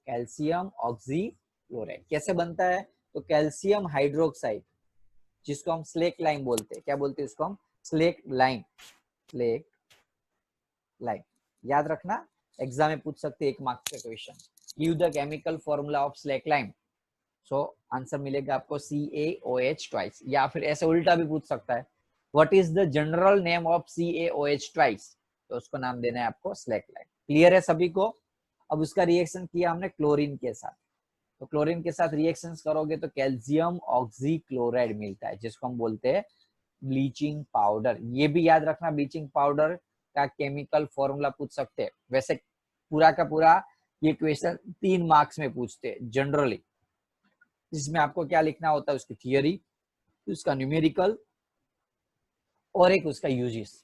कैल्शियम ऑक्सी क्लोराइड कैसे बनता है? तो कैल्शियम हाइड्रोक्साइड, जिसको हम स्लेक लाइम बोलते हैं। क्या बोलते हैं इसको हम? Slack lime. याद रखना, एग्जाम में पूछ सकते हैं 1 मार्क्स का question. Give the chemical formula of slack lime. So answer मिलेगा आपको CaOH ट्वाइस, या फिर ऐसे उल्टा भी पूछ सकता है, what is the general name of CaOH twice? तो उसको नाम देना है आपको स्लेक लाइम। क्लियर है सभी को? अब उसका रिएक्शन किया हमने क्लोरीन के साथ, तो क्लोरीन के साथ रिएक्शंस करोगे तो कैल्शियम ऑक्सी क्लोराइड मिलता है, जिसको हम बोलते हैं ब्लीचिंग पाउडर। ये भी याद रखना, ब्लीचिंग पाउडर का केमिकल फॉर्मूला पूछ सकते हैं। वैसे पूरा का पूरा ये क्वेश्चन 3 मार्क्स में पूछते हैं जनरली, जिसमें आपको क्या लिखना होता है? उसकी थियरी, उसका न्यूमेरिकल और एक उसका यूजेस।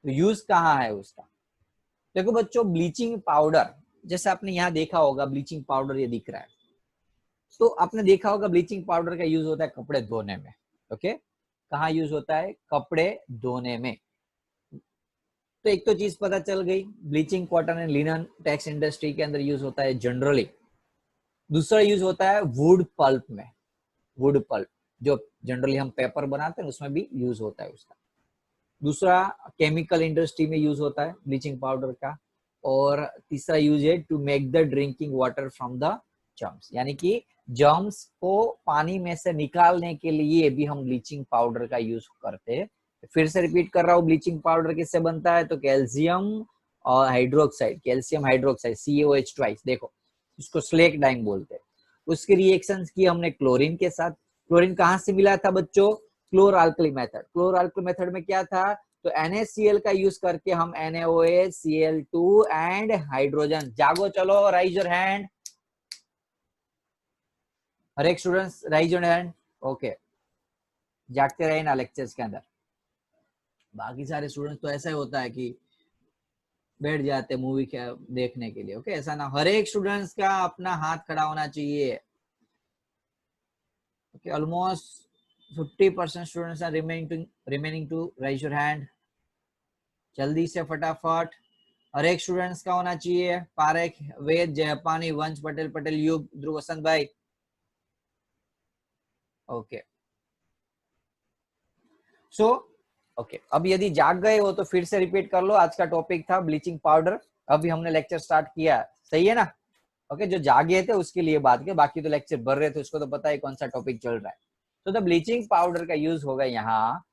तो यूज कहाँ है उसका? देखो बच्चों, ब्लीचिंग पाउडर जैसे आपने यहाँ देखा होगा, ब्लीचिंग पाउडर ये दिख रहा है, तो आपने देखा होगा ब्लीचिंग पाउडर का यूज होता है कपड़े धोने में। ओके, कहाँ यूज होता है? कपड़े धोने में। तो एक तो चीज पता चल गई, bleaching cotton and linen textile industry के अंदर यूज होता है जनरली। दूसरा यूज होता है वुड पल्प में। वुड पल्प जो जनरली हम पेपर बनाते हैं उसमें भी यूज होता है उसका। दूसरा केमिकल इंडस्ट्री में यूज होता है ब्लीचिंग पाउडर का। और तीसरा यूज है to make the drinking water from the germs, यानी कि जर्म्स को पानी में से निकालने के लिए भी हम ब्लीचिंग पाउडर का यूज करते हैं। फिर से रिपीट कर रहा हूँ, ब्लीचिंग पाउडर किससे बनता है? तो कैल्शियम और hydroxide, calcium hydroxide CaOH twice, देखो इसको स्लेक लाइम बोलते हैं। उसके रिएक्शंस की हमने क्लोरीन के साथ। क्लोरीन कहाँ से मिला था बच्चों? क्लोर अल्कली मेथड। क्लोर अल्कली मेथड में क्या था? तो NaCl का यूज करके हम NaOH, Cl2 एंड हाइड्रोजन। जागो चलो, राइज योर हैंड, हर एक students rise your hand. Okay, जागते रहे ना लेक्चर्स के अंदर। बाकी सारे स्टूडेंट्स तो ऐसा ही होता है कि बैठ जाते मूवी देखने के लिए। ओके, ऐसा ना, हर एक स्टूडेंट्स का अपना हाथ खड़ा होना चाहिए। Okay, almost 50% students are remaining to raise your hand. जल्दी से फटाफट हर एक स्टूडेंट्स का होना चाहिए। पारेख, वेद, जयपानी, वंश, पटेल, युग, ध्रुव, वसंत भाई। ओके सो ओके, अब यदि जाग गए हो तो फिर से रिपीट कर लो। आज का टॉपिक था ब्लीचिंग पाउडर, अभी हमने लेक्चर स्टार्ट किया, सही है ना? ओके, जो जागे थे उसके लिए बात के, बाकी तो लेक्चर भर रहे थे, उसको तो पता है कौन सा टॉपिक चल रहा है। तो द ब्लीचिंग पाउडर का यूज होगा यहाँ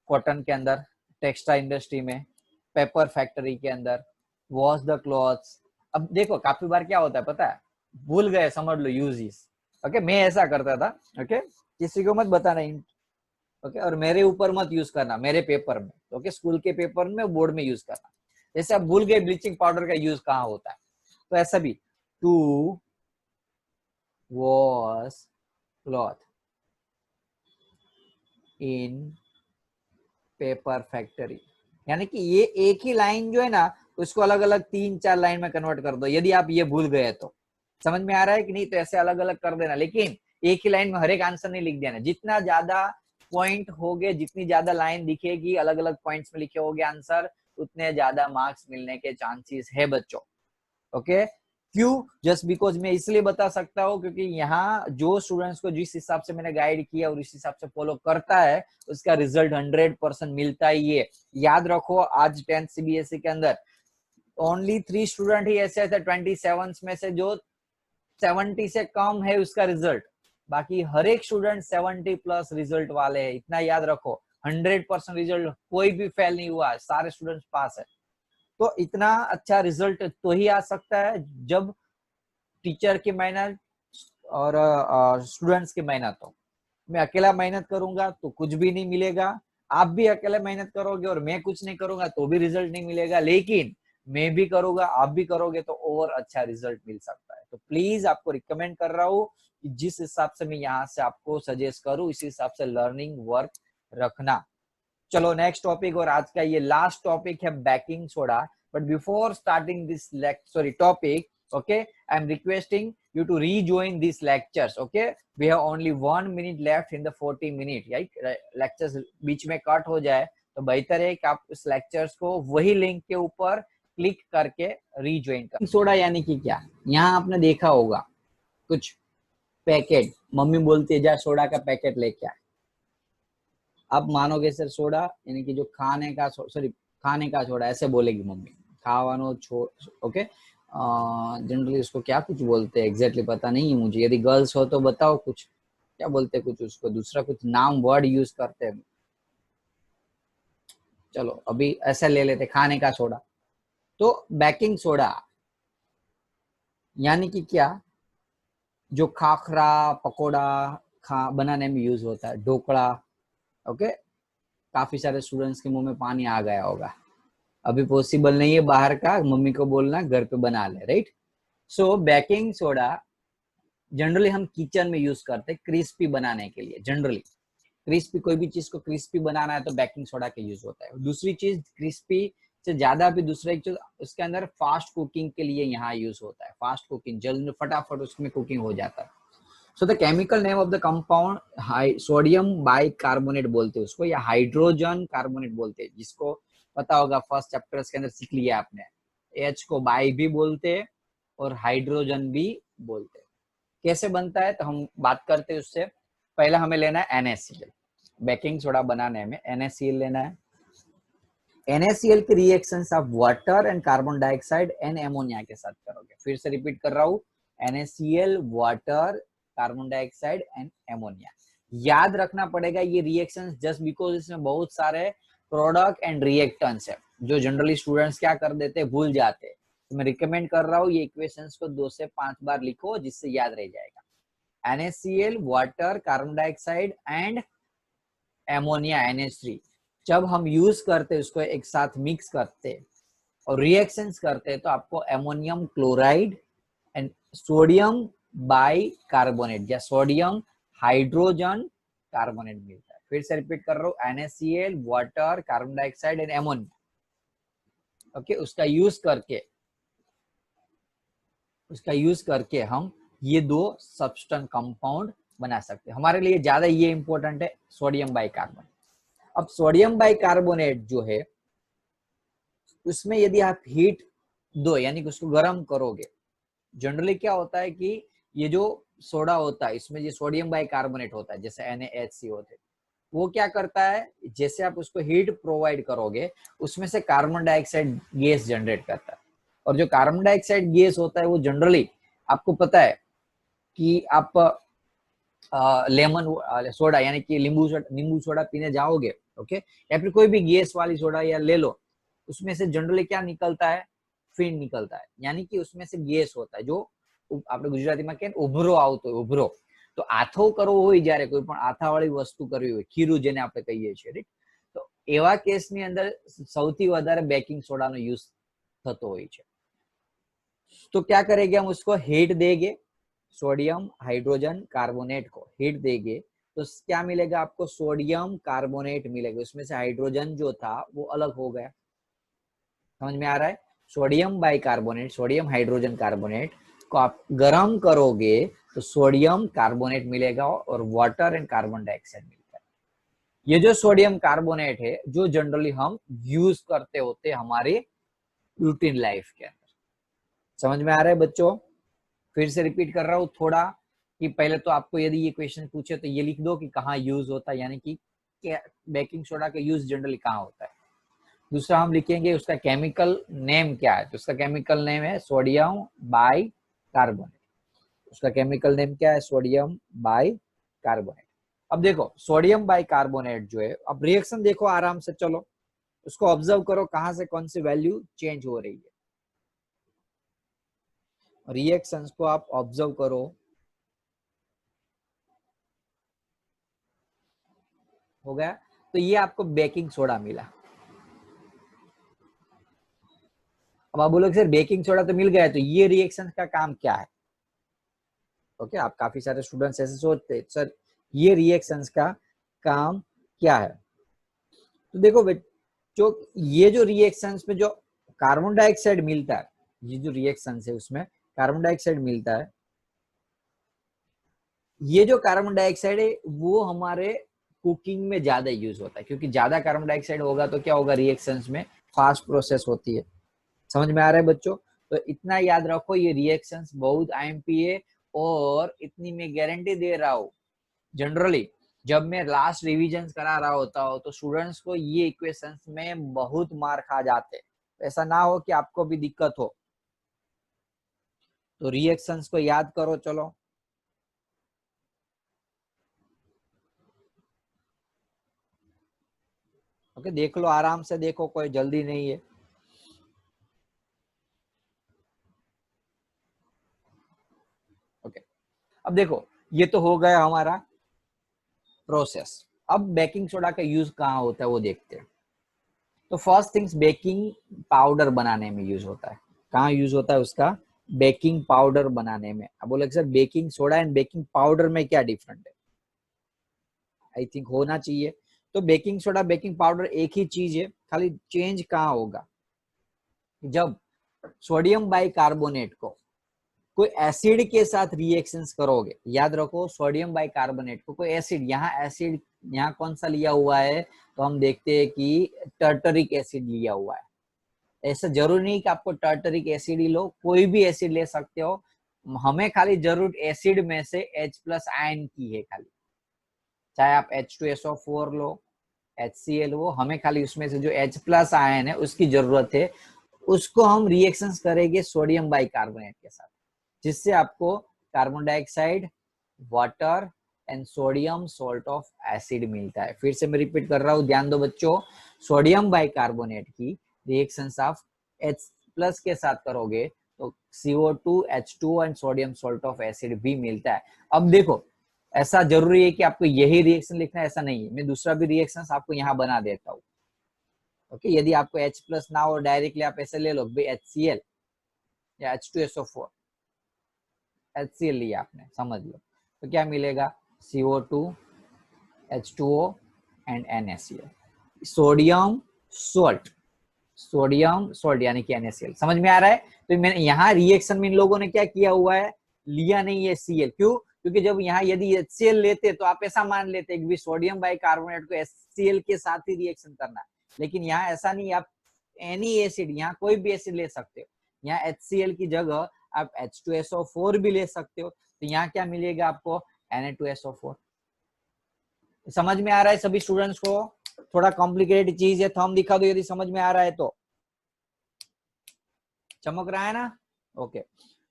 कॉटन के अंदर, टेक्सटाइल इंडस्ट्री में, पेपर फैक्ट्री के अंदर, वॉश द क्लॉथ्स। अब देखो काफी बार क्या होता है पता है, भूल गए समझ लो यूजेस। ओके, मैं ऐसा करता था। ओके, किसी को मत बताना। ओके, और मेरे ऊपर मत यूज करना, मेरे पेपर में। ओके, स्कूल के पेपर में, बोर्ड में यूज करना। जैसे आप भूल गए ब्लीचिंग पाउडर का यूज कहाँ होता है, तो ऐसा भी, to wash cloth in paper factory, यानी कि ये एक ही लाइन जो है ना, उसको अलग अलग 3-4 लाइन में कन्वर्ट कर दो। यदि आप ये भूल गए तो समझ में आ रहा है कि नहीं? तो ऐसे अलग अलग कर देना, लेकिन एक ही लाइन में हर एक आंसर नहीं लिख देना। जितना ज्यादा पॉइंट होगे, जितनी ज्यादा लाइन दिखेगी, अलग अलग पॉइंट्स में लिखे होगे आंसर, उतने ज्यादा मार्क्स मिलने के चांसेस है बच्चों। ओके, क्यों? जस्ट बिकॉज मैं इसलिए बता सकता हूँ क्योंकि यहाँ जो स्टूडेंट्स को जिस हिसाब से मैंने गाइड किया और इस हिसाब से फॉलो करता है उसका रिजल्ट 100% मिलता ही है। याद रखो आज 10th CBSE के अंदर ओनली 3 स्टूडेंट ही ऐसे थे 27 में से जो 70 से कम है उसका रिजल्ट, बाकी हर एक स्टूडेंट 70+ रिजल्ट वाले हैं। इतना याद रखो, 100% रिजल्ट, कोई भी फेल नहीं हुआ, सारे स्टूडेंट्स पास है। तो इतना अच्छा रिजल्ट तो ही आ सकता है जब टीचर की मेहनत और स्टूडेंट्स की मेहनत हो। मैं अकेला मेहनत करूंगा तो कुछ भी नहीं मिलेगा, आप भी अकेले मेहनत करोगे और मैं कुछ नहीं करूंगा तो भी रिजल्ट नहीं मिलेगा, लेकिन मैं भी करूंगा आप भी करोगे तो और अच्छा रिजल्ट मिल सकता है। तो प्लीज आपको रिकमेंड कर रहा हूँ कि जिस हिसाब से मैं यहाँ से आपको सजेस्ट करूँ इसी हिसाब से लर्निंग वर्क रखना। चलो नेक्स्ट टॉपिक, और आज का ये लास्ट टॉपिक है baking soda. But before starting this topic, okay, I am requesting you to rejoin these lectures. Okay, we have only 1 minute left in the 40 minute, right? Lectures बीच में cut हो जाए तो बेहतर है कि आप इस लेक्चर्स को वही लिंक के ऊपर क्लिक करके रीज्वाइन कर। सोडा यानी कि क्या, यहाँ आपने देखा होगा कुछ पैकेट, मम्मी बोलती है जा सोडा का पैकेट लेके आए। आप मानोगे सर सोडा यानी कि जो खाने का सोडा ऐसे बोलेगी मम्मी, खावानो ओके। जनरली उसको क्या कुछ बोलते हैं एग्जैक्टली पता नहीं है मुझे, यदि गर्ल्स हो तो बताओ कुछ क्या बोलते हैं, कुछ उसको दूसरा कुछ नाम वर्ड यूज करते हैं। चलो अभी ऐसा ले लेते खाने का सोडा। तो बेकिंग सोडा यानी कि क्या, जो खाखरा पकोड़ा बनाने में यूज होता है, ढोकला। ओके, काफी सारे स्टूडेंट्स के मुंह में पानी आ गया होगा, अभी पॉसिबल नहीं है बाहर का, मम्मी को बोलना घर पे बना ले, राइट। सो बेकिंग सोडा जनरली हम किचन में यूज करते हैं क्रिस्पी बनाने के लिए। जनरली क्रिस्पी, कोई भी चीज को क्रिस्पी बनाना है तो बेकिंग सोडा का यूज होता है। दूसरी चीज क्रिस्पी से ज्यादा भी दूसरा एक चीज उसके अंदर फास्ट कुकिंग के लिए यहाँ यूज होता है। फास्ट कुकिंग, जल्द फटाफट उसमें कुकिंग हो जाता है। So the chemical name of the compound sodium bicarbonate बोलते हैं उसको, या हाइड्रोजन कार्बोनेट बोलते हैं, जिसको पता होगा फर्स्ट चैप्टर के अंदर सीख लिया आपने। एच को बाई भी बोलते हैं और हाइड्रोजन भी बोलते हैं। कैसे बनता है तो हम बात करते हैं उससे पहले हमें लेना है NaCl। बेकिंग सोडा बनाने में NaCl लेना है। NaCl के रिएक्शंस आप water and carbon dioxide and ammonia के साथ करोगे। फिर से रिपीट कर रहा हूँ, NaCl, water, carbon dioxide and ammonia. याद रखना पड़ेगा ये रिएक्शंस जस्ट बिकॉज इसमें बहुत सारे प्रोडक्ट एंड रिएक्टेंट्स है जो जनरली स्टूडेंट्स क्या कर देते हैं, भूल जाते हैं। तो मैं रिकमेंड कर रहा हूँ ये इक्वेशंस को 2 से 5 बार लिखो जिससे याद रह जाएगा। NaCl, water, carbon dioxide and ammonia NH3 जब हम यूज करते उसको एक साथ मिक्स करते और रिएक्शंस करते तो आपको ammonium chloride and sodium bicarbonate या सोडियम हाइड्रोजन कार्बोनेट मिलता है। फिर से रिपीट कर रहा हूँ, NaCl, water, carbon dioxide and ammonia. Okay, उसका यूज करके हम ये 2 सब्सटेंस कंपाउंड बना सकते हैं। हमारे लिए ज्यादा ये इंपॉर्टेंट है सोडियम बाइकार्बोनेट। अब सोडियम बाइकार्बोनेट जो है उसमें यदि आप हीट दो यानी कि उसको गर्म करोगे, जनरली क्या होता है कि ये जो सोडा होता है इसमें ये सोडियम बाइकार्बोनेट होता है जैसे NaHCO थे, वो क्या करता है जैसे आप उसको हीट प्रोवाइड करोगे उसमें से कार्बन डाइऑक्साइड गैस जनरेट करता है। और जो कार्बन डाइऑक्साइड गैस होता है वो जनरली आपको पता है कि आप लेमन सोडा यानी कि नींबू सोडा पीने जाओगे, ओके, या फिर कोई भी गैस वाली सोडा या ले लो, उसमें से जनरली क्या निकलता है, फिन निकलता है, यानी कि उसमें से गैस होता है जो આપણે ગુજરાતીમાં કે ઉભરો આવતો હોય, ઉભરો। તો આથો કરવો હોય જ્યારે કોઈ પણ આથાવાળી વસ્તુ કરવી હોય, ખીરું જેને આપણે કહીએ છીએ, રાઈટ, તો એવા કેસની અંદર સૌથી વધારે બેકિંગ સોડાનો યુઝ થતો હોય છે। तो क्या करेंगे हम उसको हीट देंगे, सोडियम हाइड्रोजन कार्बोनेट को हीट देंगे तो क्या मिलेगा आपको, सोडियम कार्बोनेट मिलेगा। उसमें से हाइड्रोजन जो था वो अलग हो गया, समझ में आ रहा है। Sodium bicarbonate, sodium hydrogen carbonate को आप गर्म करोगे तो सोडियम कार्बोनेट मिलेगा और वाटर एंड कार्बन डाइऑक्साइड मिलता है। ये जो सोडियम कार्बोनेट है जो जनरली हम यूज करते होते हमारे रूटीन लाइफ के अंदर। समझ में आ रहा है बच्चों? फिर से रिपीट कर रहा हूँ थोड़ा, कि पहले तो आपको यदि ये क्वेश्चन पूछे तो ये लिख दो कि कहाँ यूज होता है, यानी कि बेकिंग सोडा का यूज जनरली कहाँ होता है। दूसरा हम लिखेंगे उसका केमिकल नेम क्या है, तो उसका केमिकल नेम है सोडियम बाई कार्बोनेट। उसका केमिकल नेम क्या है, सोडियम बाई कार्बोनेट। अब देखो सोडियम बाई कार्बोनेट जो है, अब रिएक्शन देखो आराम से, चलो उसको ऑब्जर्व करो कहां से कौन सी वैल्यू चेंज हो रही है। रिएक्शंस को आप ऑब्जर्व करो, हो गया। तो ये आपको बेकिंग सोडा मिला। अब आप बोलोगे सर बेकिंग सोडा तो मिल गया है, तो ये रिएक्शन का काम क्या है? ओके, आप काफी सारे स्टूडेंट्स ऐसे सोचते हैं सर ये रिएक्शंस का काम क्या है। तो देखो जो ये जो रिएक्शंस में जो कार्बन डाइऑक्साइड मिलता है, ये जो रिएक्शंस है उसमें कार्बन डाइऑक्साइड मिलता है, ये जो कार्बन डाइऑक्साइड है वो हमारे कुकिंग में ज्यादा यूज होता है, क्योंकि ज्यादा कार्बन डाइऑक्साइड होगा तो क्या होगा, रिएक्शंस में फास्ट प्रोसेस होती है। समझ में आ रहा है बच्चों? तो इतना याद रखो, ये रिएक्शंस बहुत आईएमपी है, और इतनी मैं गारंटी दे रहा हूँ, जनरली जब मैं लास्ट रिवीजन करा रहा होता हूँ तो स्टूडेंट्स को ये इक्वेशंस में बहुत मार खा जाते, ऐसा ना हो कि आपको भी दिक्कत हो। तो रिएक्शंस को याद करो, चलो ओके, देख लो आराम से, देखो कोई जल्दी नहीं है। ओके, अब देखो ये तो हो गया हमारा प्रोसेस। अब बेकिंग सोडा का यूज कहाँ होता है वो देखते हैं। तो फर्स्ट थिंग्स, बेकिंग पाउडर बनाने में यूज होता है। कहाँ यूज होता है उसका? बेकिंग पाउडर बनाने में। अब बोले sir baking soda and baking powder में क्या डिफरेंट है? आई थिंक होना चाहिए। तो बेकिंग सोडा बेकिंग पाउडर एक ही चीज है, खाली चेंज कहाँ होगा, जब सोडियम बाइकार्बोनेट को कोई एसिड के साथ रिएक्शंस करोगे। याद रखो सोडियम बाइकार्बोनेट को कोई एसिड, यहाँ एसिड यहाँ कौन सा लिया हुआ है, तो हम देखते हैं कि टर्टरिक एसिड लिया हुआ है। ऐसा जरूरी नहीं कि आपको टर्टरिक एसिड ही लो, कोई भी एसिड ले सकते हो। हमें खाली जरूरत एसिड में से H प्लस आयन की है खाली, चाहे आप H2SO4 लो, HCl हो, हमें खाली उसमें से जो H प्लस आयन है उसकी जरूरत है। उसको हम रिएक्शंस करेंगे सोडियम बाइकार्बोनेट के साथ, जिससे आपको carbon dioxide, water and sodium salt of acid मिलता है। फिर से मैं रिपीट कर रहा हूँ, ध्यान दो बच्चों, सोडियम बाइकार्बोनेट की रिएक्शंस आप H प्लस के साथ करोगे तो CO2, H2O and sodium salt of acid भी मिलता है। अब देखो ऐसा जरूरी है कि आपको यही रिएक्शन लिखना है, ऐसा नहीं है, मैं दूसरा भी रिएक्शन आपको यहाँ बना देता हूँ। ओके, यदि आपको H प्लस ना हो, डायरेक्टली आप ऐसे ले लो भाई HCl या H2SO4, HCl लिया आपने, समझ लो, तो क्या मिलेगा, CO2, H2O and NaCl, sodium salt, sodium salt यानी कि NaCl। समझ में आ रहा है? तो मैंने यहाँ रिएक्शन में इन लोगों ने क्या किया हुआ है, लिया नहीं है Cl। क्यों? क्योंकि जब यहाँ यदि HCl लेते तो आप ऐसा मान लेते कि सोडियम बाइकार्बोनेट को HCl के साथ ही रिएक्शन करना है, लेकिन यहाँ ऐसा नहीं, आप एनी एसिड, यहाँ कोई भी एसिड ले सकते हो। यहाँ HCl की जगह आप H2SO4 भी ले सकते हो, तो यहाँ क्या मिलेगा आपको, Na2SO4। समझ में आ रहा है सभी स्टूडेंट्स को? थोड़ा कॉम्प्लिकेटेड चीज है, थंब दिखा दो यदि समझ में आ रहा है तो। चमक रहा है ना? ओके,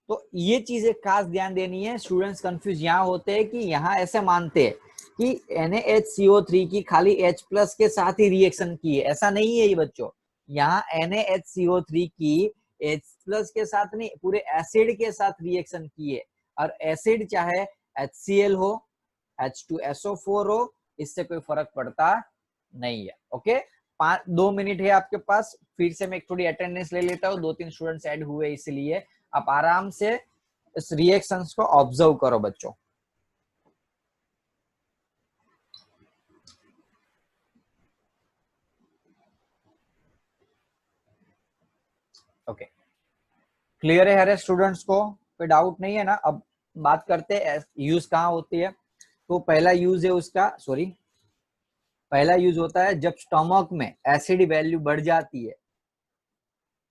तो ये चीजें खास ध्यान देनी है। स्टूडेंट्स कंफ्यूज यहाँ होते हैं कि यहाँ ऐसे मानते हैं कि NaHCO3 की खाली H प्लस के साथ ही रिएक्शन की है, ऐसा नहीं है ये बच्चों। यहाँ NaHCO3 की H प्लस के साथ नहीं, पूरे एसिड के साथ रिएक्शन की है। और एसिड चाहे HCl हो, H2SO4 हो, इससे कोई फर्क पड़ता नहीं है। ओके, 2 मिनट है आपके पास, फिर से मैं एक थोड़ी अटेंडेंस ले लेता हूँ, 2-3 स्टूडेंट्स ऐड हुए, इसलिए आप आराम से इस रिएक्शंस को ऑब्जर्व करो बच्चों। ओके, क्लियर है हर स्टूडेंट्स को? कोई डाउट नहीं है ना? अब बात करते हैं यूज कहाँ होती है। तो पहला यूज है उसका, सॉरी, पहला यूज होता है जब स्टमक में एसिड वैल्यू बढ़ जाती है।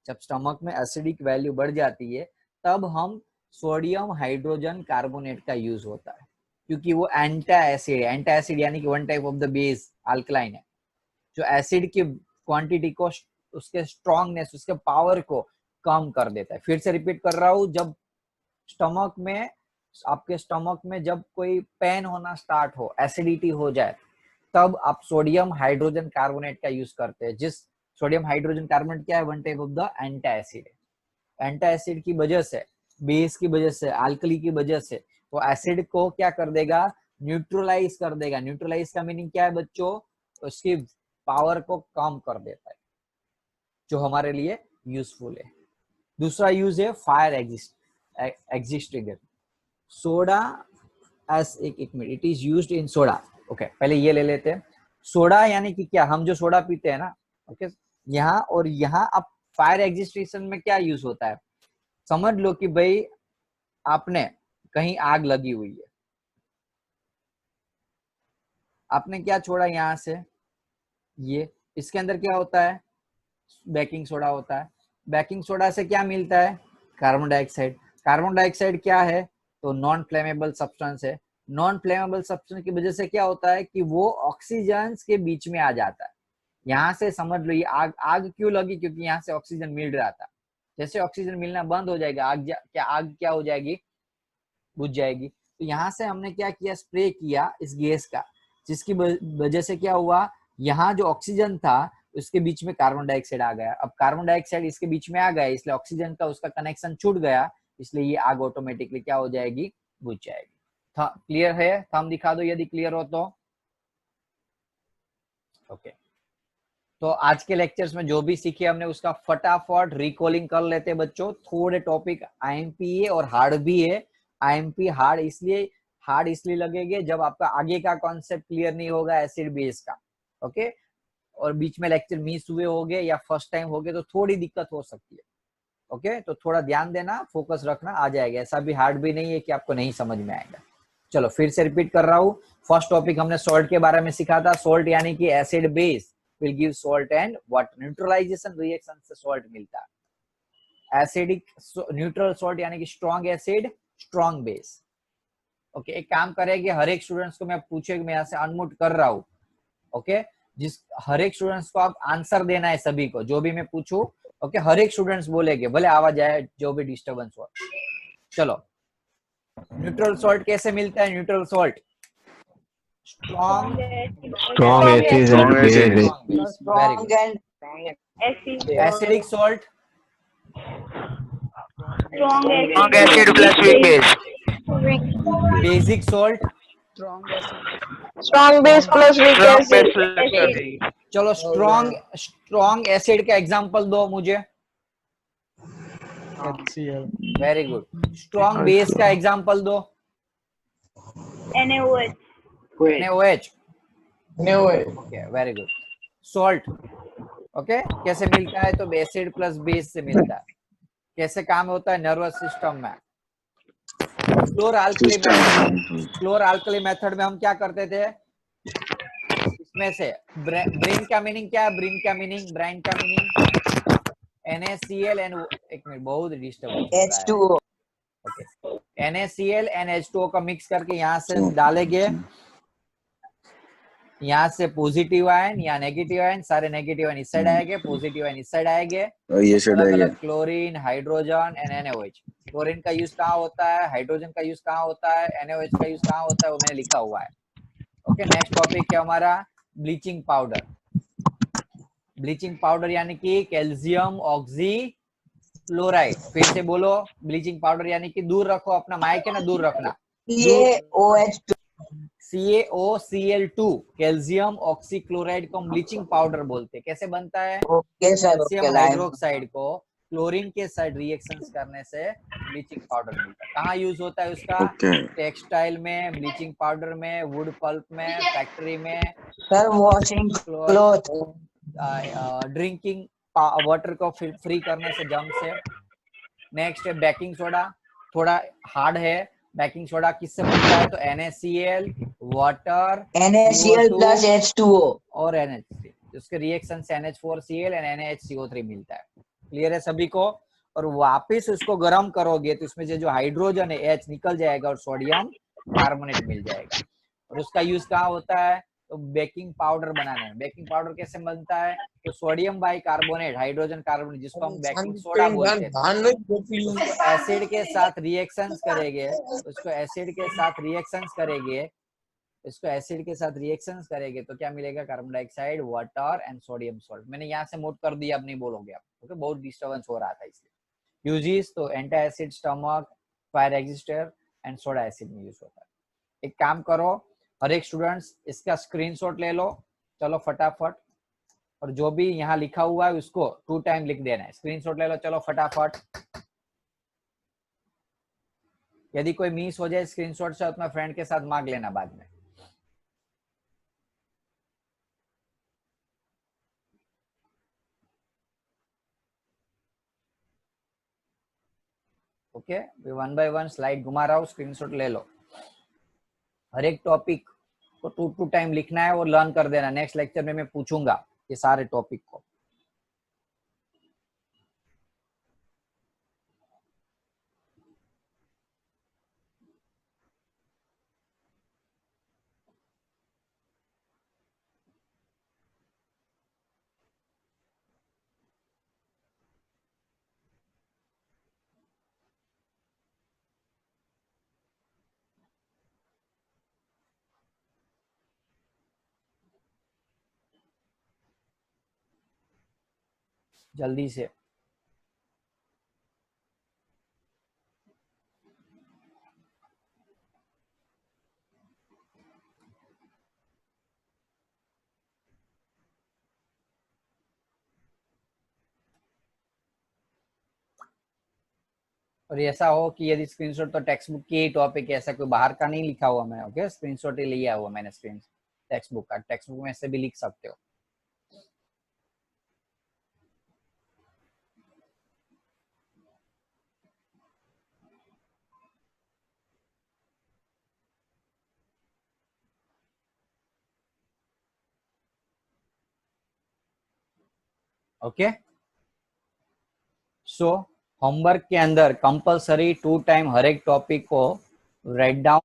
जब स्टमक में एसिडिक वैल्यू बढ़ जाती है तब हम सोडियम हाइड्रोजन कार्बोनेट का यूज होता है, क्योंकि वो एंटा एसिड यानी कि one type of the base alkaline है, जो एसिड की क्वांटिटी को, उसके स्ट्रांगनेस, उसके पावर को कम कर देता है। फिर से रिपीट कर रहा हूँ, जब स्टमक में, आपके स्टमक में जब कोई पेन होना स्टार्ट हो, एसिडिटी हो जाए, तब आप सोडियम हाइड्रोजन कार्बोनेट का यूज करते हैं। जिस सोडियम हाइड्रोजन कार्बोनेट क्या है, one type of the antacid है। एंटा एसिड की वजह से, बेस की वजह से, अल्कली की वजह से वो एसिड को क्या कर देगा, न्यूट्रलाइज कर देगा। न्यूट्रलाइज का मीनिंग क्या है बच्चों, उसकी पावर को कम कर देता है, जो हमारे लिए यूजफुल है। दूसरा यूज है फायर एक्सिस्टिंगर। सोडा एस एक minute, it is used in soda. Okay, पहले ये ले लेते हैं। सोडा यानी कि क्या, हम जो सोडा पीते हैं ना, ओके, यहाँ और यहाँ। अब फायर एक्सिस्टेशन में क्या यूज होता है, समझ लो कि भाई आपने कहीं आग लगी हुई है, आपने क्या छोड़ा यहाँ से, ये, इसके अंदर क्या होता है, बेकिंग सोडा होता है। बेकिंग सोडा से क्या मिलता है, कार्बन डाइऑक्साइड। कार्बन डाइऑक्साइड क्या है, तो नॉन फ्लेमेबल सब्सटेंस है। नॉन फ्लेमेबल सब्सटेंस की वजह से क्या होता है कि वो ऑक्सीजन के बीच में आ जाता है। यहाँ से समझ लो, ये आग क्यों लगी, क्योंकि यहाँ से ऑक्सीजन मिल रहा था। जैसे ऑक्सीजन मिलना बंद हो जाएगा, आग क्या हो जाएगी, बुझ जाएगी। तो यहाँ से हमने क्या किया, स्प्रे किया इस गैस का, जिसकी वजह से क्या हुआ, यहाँ जो ऑक्सीजन था उसके बीच में कार्बन डाइऑक्साइड आ गया। अब कार्बन डाइऑक्साइड इसके बीच में आ गया, इसलिए ऑक्सीजन का उसका कनेक्शन छूट गया, इसलिए ये आग ऑटोमेटिकली क्या हो जाएगी, बुझ जाएगी। क्लियर है, थंब दिखा दो यदि क्लियर हो तो। ओके, तो आज के लेक्चर्स में जो भी सीखे हमने उसका फटाफट रिकॉलिंग कर लेते हैं बच्चों। थोड़े टॉपिक आईएमपी है और हार्ड भी है। आईएमपी हार्ड इसलिए लगेंगे जब आपका आगे का कॉन्सेप्ट क्लियर नहीं होगा एसिड बेस का। ओके, और बीच में लेक्चर मिस हुए होंगे या फर्स्ट टाइम होगे तो थोड़ी दिक्कत हो सकती है। ओके, तो थोड़ा ध्यान देना, फोकस रखना, आ जाएगा। ऐसा भी हार्ड भी नहीं है कि आपको नहीं समझ में आएगा। चलो फिर से रिपीट कर रहा हूँ। फर्स्ट टॉपिक हमने सॉल्ट के बारे में सीखा था। सॉल्ट यानी कि acid base will give salt and water, neutralisation reaction से सॉल्ट मिलता है। एसिडिक न्यूट्रल सॉल्ट यानी कि strong acid strong base. Okay, एक काम करेंगे, हर एक स्टूडेंट्स को मैं पूछे, मैं यहाँ से अनम्यूट कर रहा हूँ। ओके, जिस हर एक स्टूडेंट्स को आप आंसर देना है, सभी को जो भी मैं पूछूं। ओके, हर एक स्टूडेंट्स बोलेंगे, भले आवाज आए, जो भी डिस्टर्बेंस हो। चलो, न्यूट्रल सॉल्ट कैसे मिलता है, neutral salt strong acid and base. Very good. Acidic salt Strong acid plus weak base. Basic salt Strong base plus weak Strong acid. base plus acid. चलो, स्ट्रॉन्ग एसिड का example दो मुझे। Very good. Strong base का example दो। NaOH. NaOH। Okay, very good. Salt okay, कैसे मिलता है, तो एसिड प्लस बेस से मिलता है। कैसे काम होता है नर्वस सिस्टम में। फ्लोर अल्कली मेथड में हम क्या करते थे, इसमें से ब्रेन का मीनिंग क्या है, ब्रेन का मीनिंग NaCl एंड, एक मिनट बहुत disturb H2O. Okay, NaCl and H2O का मिक्स करके यहाँ से डालेंगे। यहाँ से पॉजिटिव आयन या नेगेटिव आयन, सारे नेगेटिव आयन इस साइड आएंगे, पॉजिटिव आयन इस साइड आएंगे। अलग अलग chlorine, hydrogen and NaOH। Chlorine का यूज कहाँ होता है, हाइड्रोजन का यूज कहाँ होता है, NaOH का यूज कहाँ होता है, वो मैंने लिखा हुआ है। ओके, नेक्स्ट टॉपिक है हमारा ब्लीचिंग पाउडर। ब्लीचिंग पाउडर यानी कि कैल्शियम ऑक्सी क्लोराइड। फिर से बोलो, ब्लीचिंग पाउडर यानी कि, दूर रखो अपना माइक है ना, दूर रखना। CaOH2. CaOCl2 calcium oxy chloride को हम ब्लीचिंग पाउडर बोलते हैं। कैसे बनता है, Okay sir. Calcium Okay. Hydroxide को क्लोरीन के साथ रिएक्शंस करने से ब्लीचिंग पाउडर मिलता है। कहाँ यूज होता है उसका, टेक्सटाइल में, ब्लीचिंग पाउडर में, वुड पल्प में, फैक्ट्री में, Sir, washing cloth. Drinking water को फ्री करने से, जम से। नेक्स्ट है बेकिंग सोडा, थोड़ा हार्ड है। बेकिंग सोडा किससे बनता है, तो NaCl, water, NaCl plus H2O. और NH3, उसके रिएक्शन से NH4Cl एंड NaHCO3 मिलता है। क्लियर है सभी को। और वापस उसको गर्म करोगे तो उसमें से जो हाइड्रोजन है H निकल जाएगा और सोडियम कार्बोनेट मिल जाएगा। और उसका यूज कहाँ होता है? तो बेकिंग पाउडर बनाने में। बेकिंग पाउडर कैसे बनता है? तो sodium by carbonate, hydrogen carbonate, जिसको हम बेकिंग सोडा बोलते हैं, उसको एसिड के साथ रिएक्शंस करेंगे, उसको एसिड के साथ रिएक्शंस करेंगे, इसको एसिड के साथ रिएक्शंस करेंगे तो क्या मिलेगा? Carbon dioxide, water and sodium salt. मैंने यहाँ से नोट कर दिया, अब नहीं बोलोगे आप, क्योंकि बहुत डिस्टर्बेंस हो रहा था इसलिए। यूजेस तो antacid, stomach, fire extinguisher and soda acid में यूज होता है। एक काम करो, हर एक स्टूडेंट्स इसका स्क्रीनशॉट ले लो, चलो फटाफट, और जो भी यहाँ लिखा हुआ है उसको 2 टाइम लिख देना है। स्क्रीनशॉट ले लो, चलो फटाफट। यदि कोई मिस हो जाए स्क्रीनशॉट से, अपना फ्रेंड के साथ मांग लेना बाद में। Okay, one by one slide घुमा रहा हूँ, स्क्रीनशॉट ले लो। हर एक टॉपिक को 2 टाइम लिखना है और लर्न कर देना। नेक्स्ट लेक्चर में मैं पूछूंगा ये सारे टॉपिक को। जल्दी से। और ऐसा हो कि यदि स्क्रीनशॉट तो टेक्स्ट बुक की टॉपिक है, ऐसा कोई बाहर का नहीं लिखा हुआ मैं। ओके, स्क्रीनशॉट ही लिया हुआ मैंने, स्क्रीन टेक्स्ट बुक का। टेक्स्ट बुक में से भी लिख सकते हो। ओके, सो होमवर्क के अंदर कंपलसरी 2 टाइम हर एक टॉपिक को राइट डाउन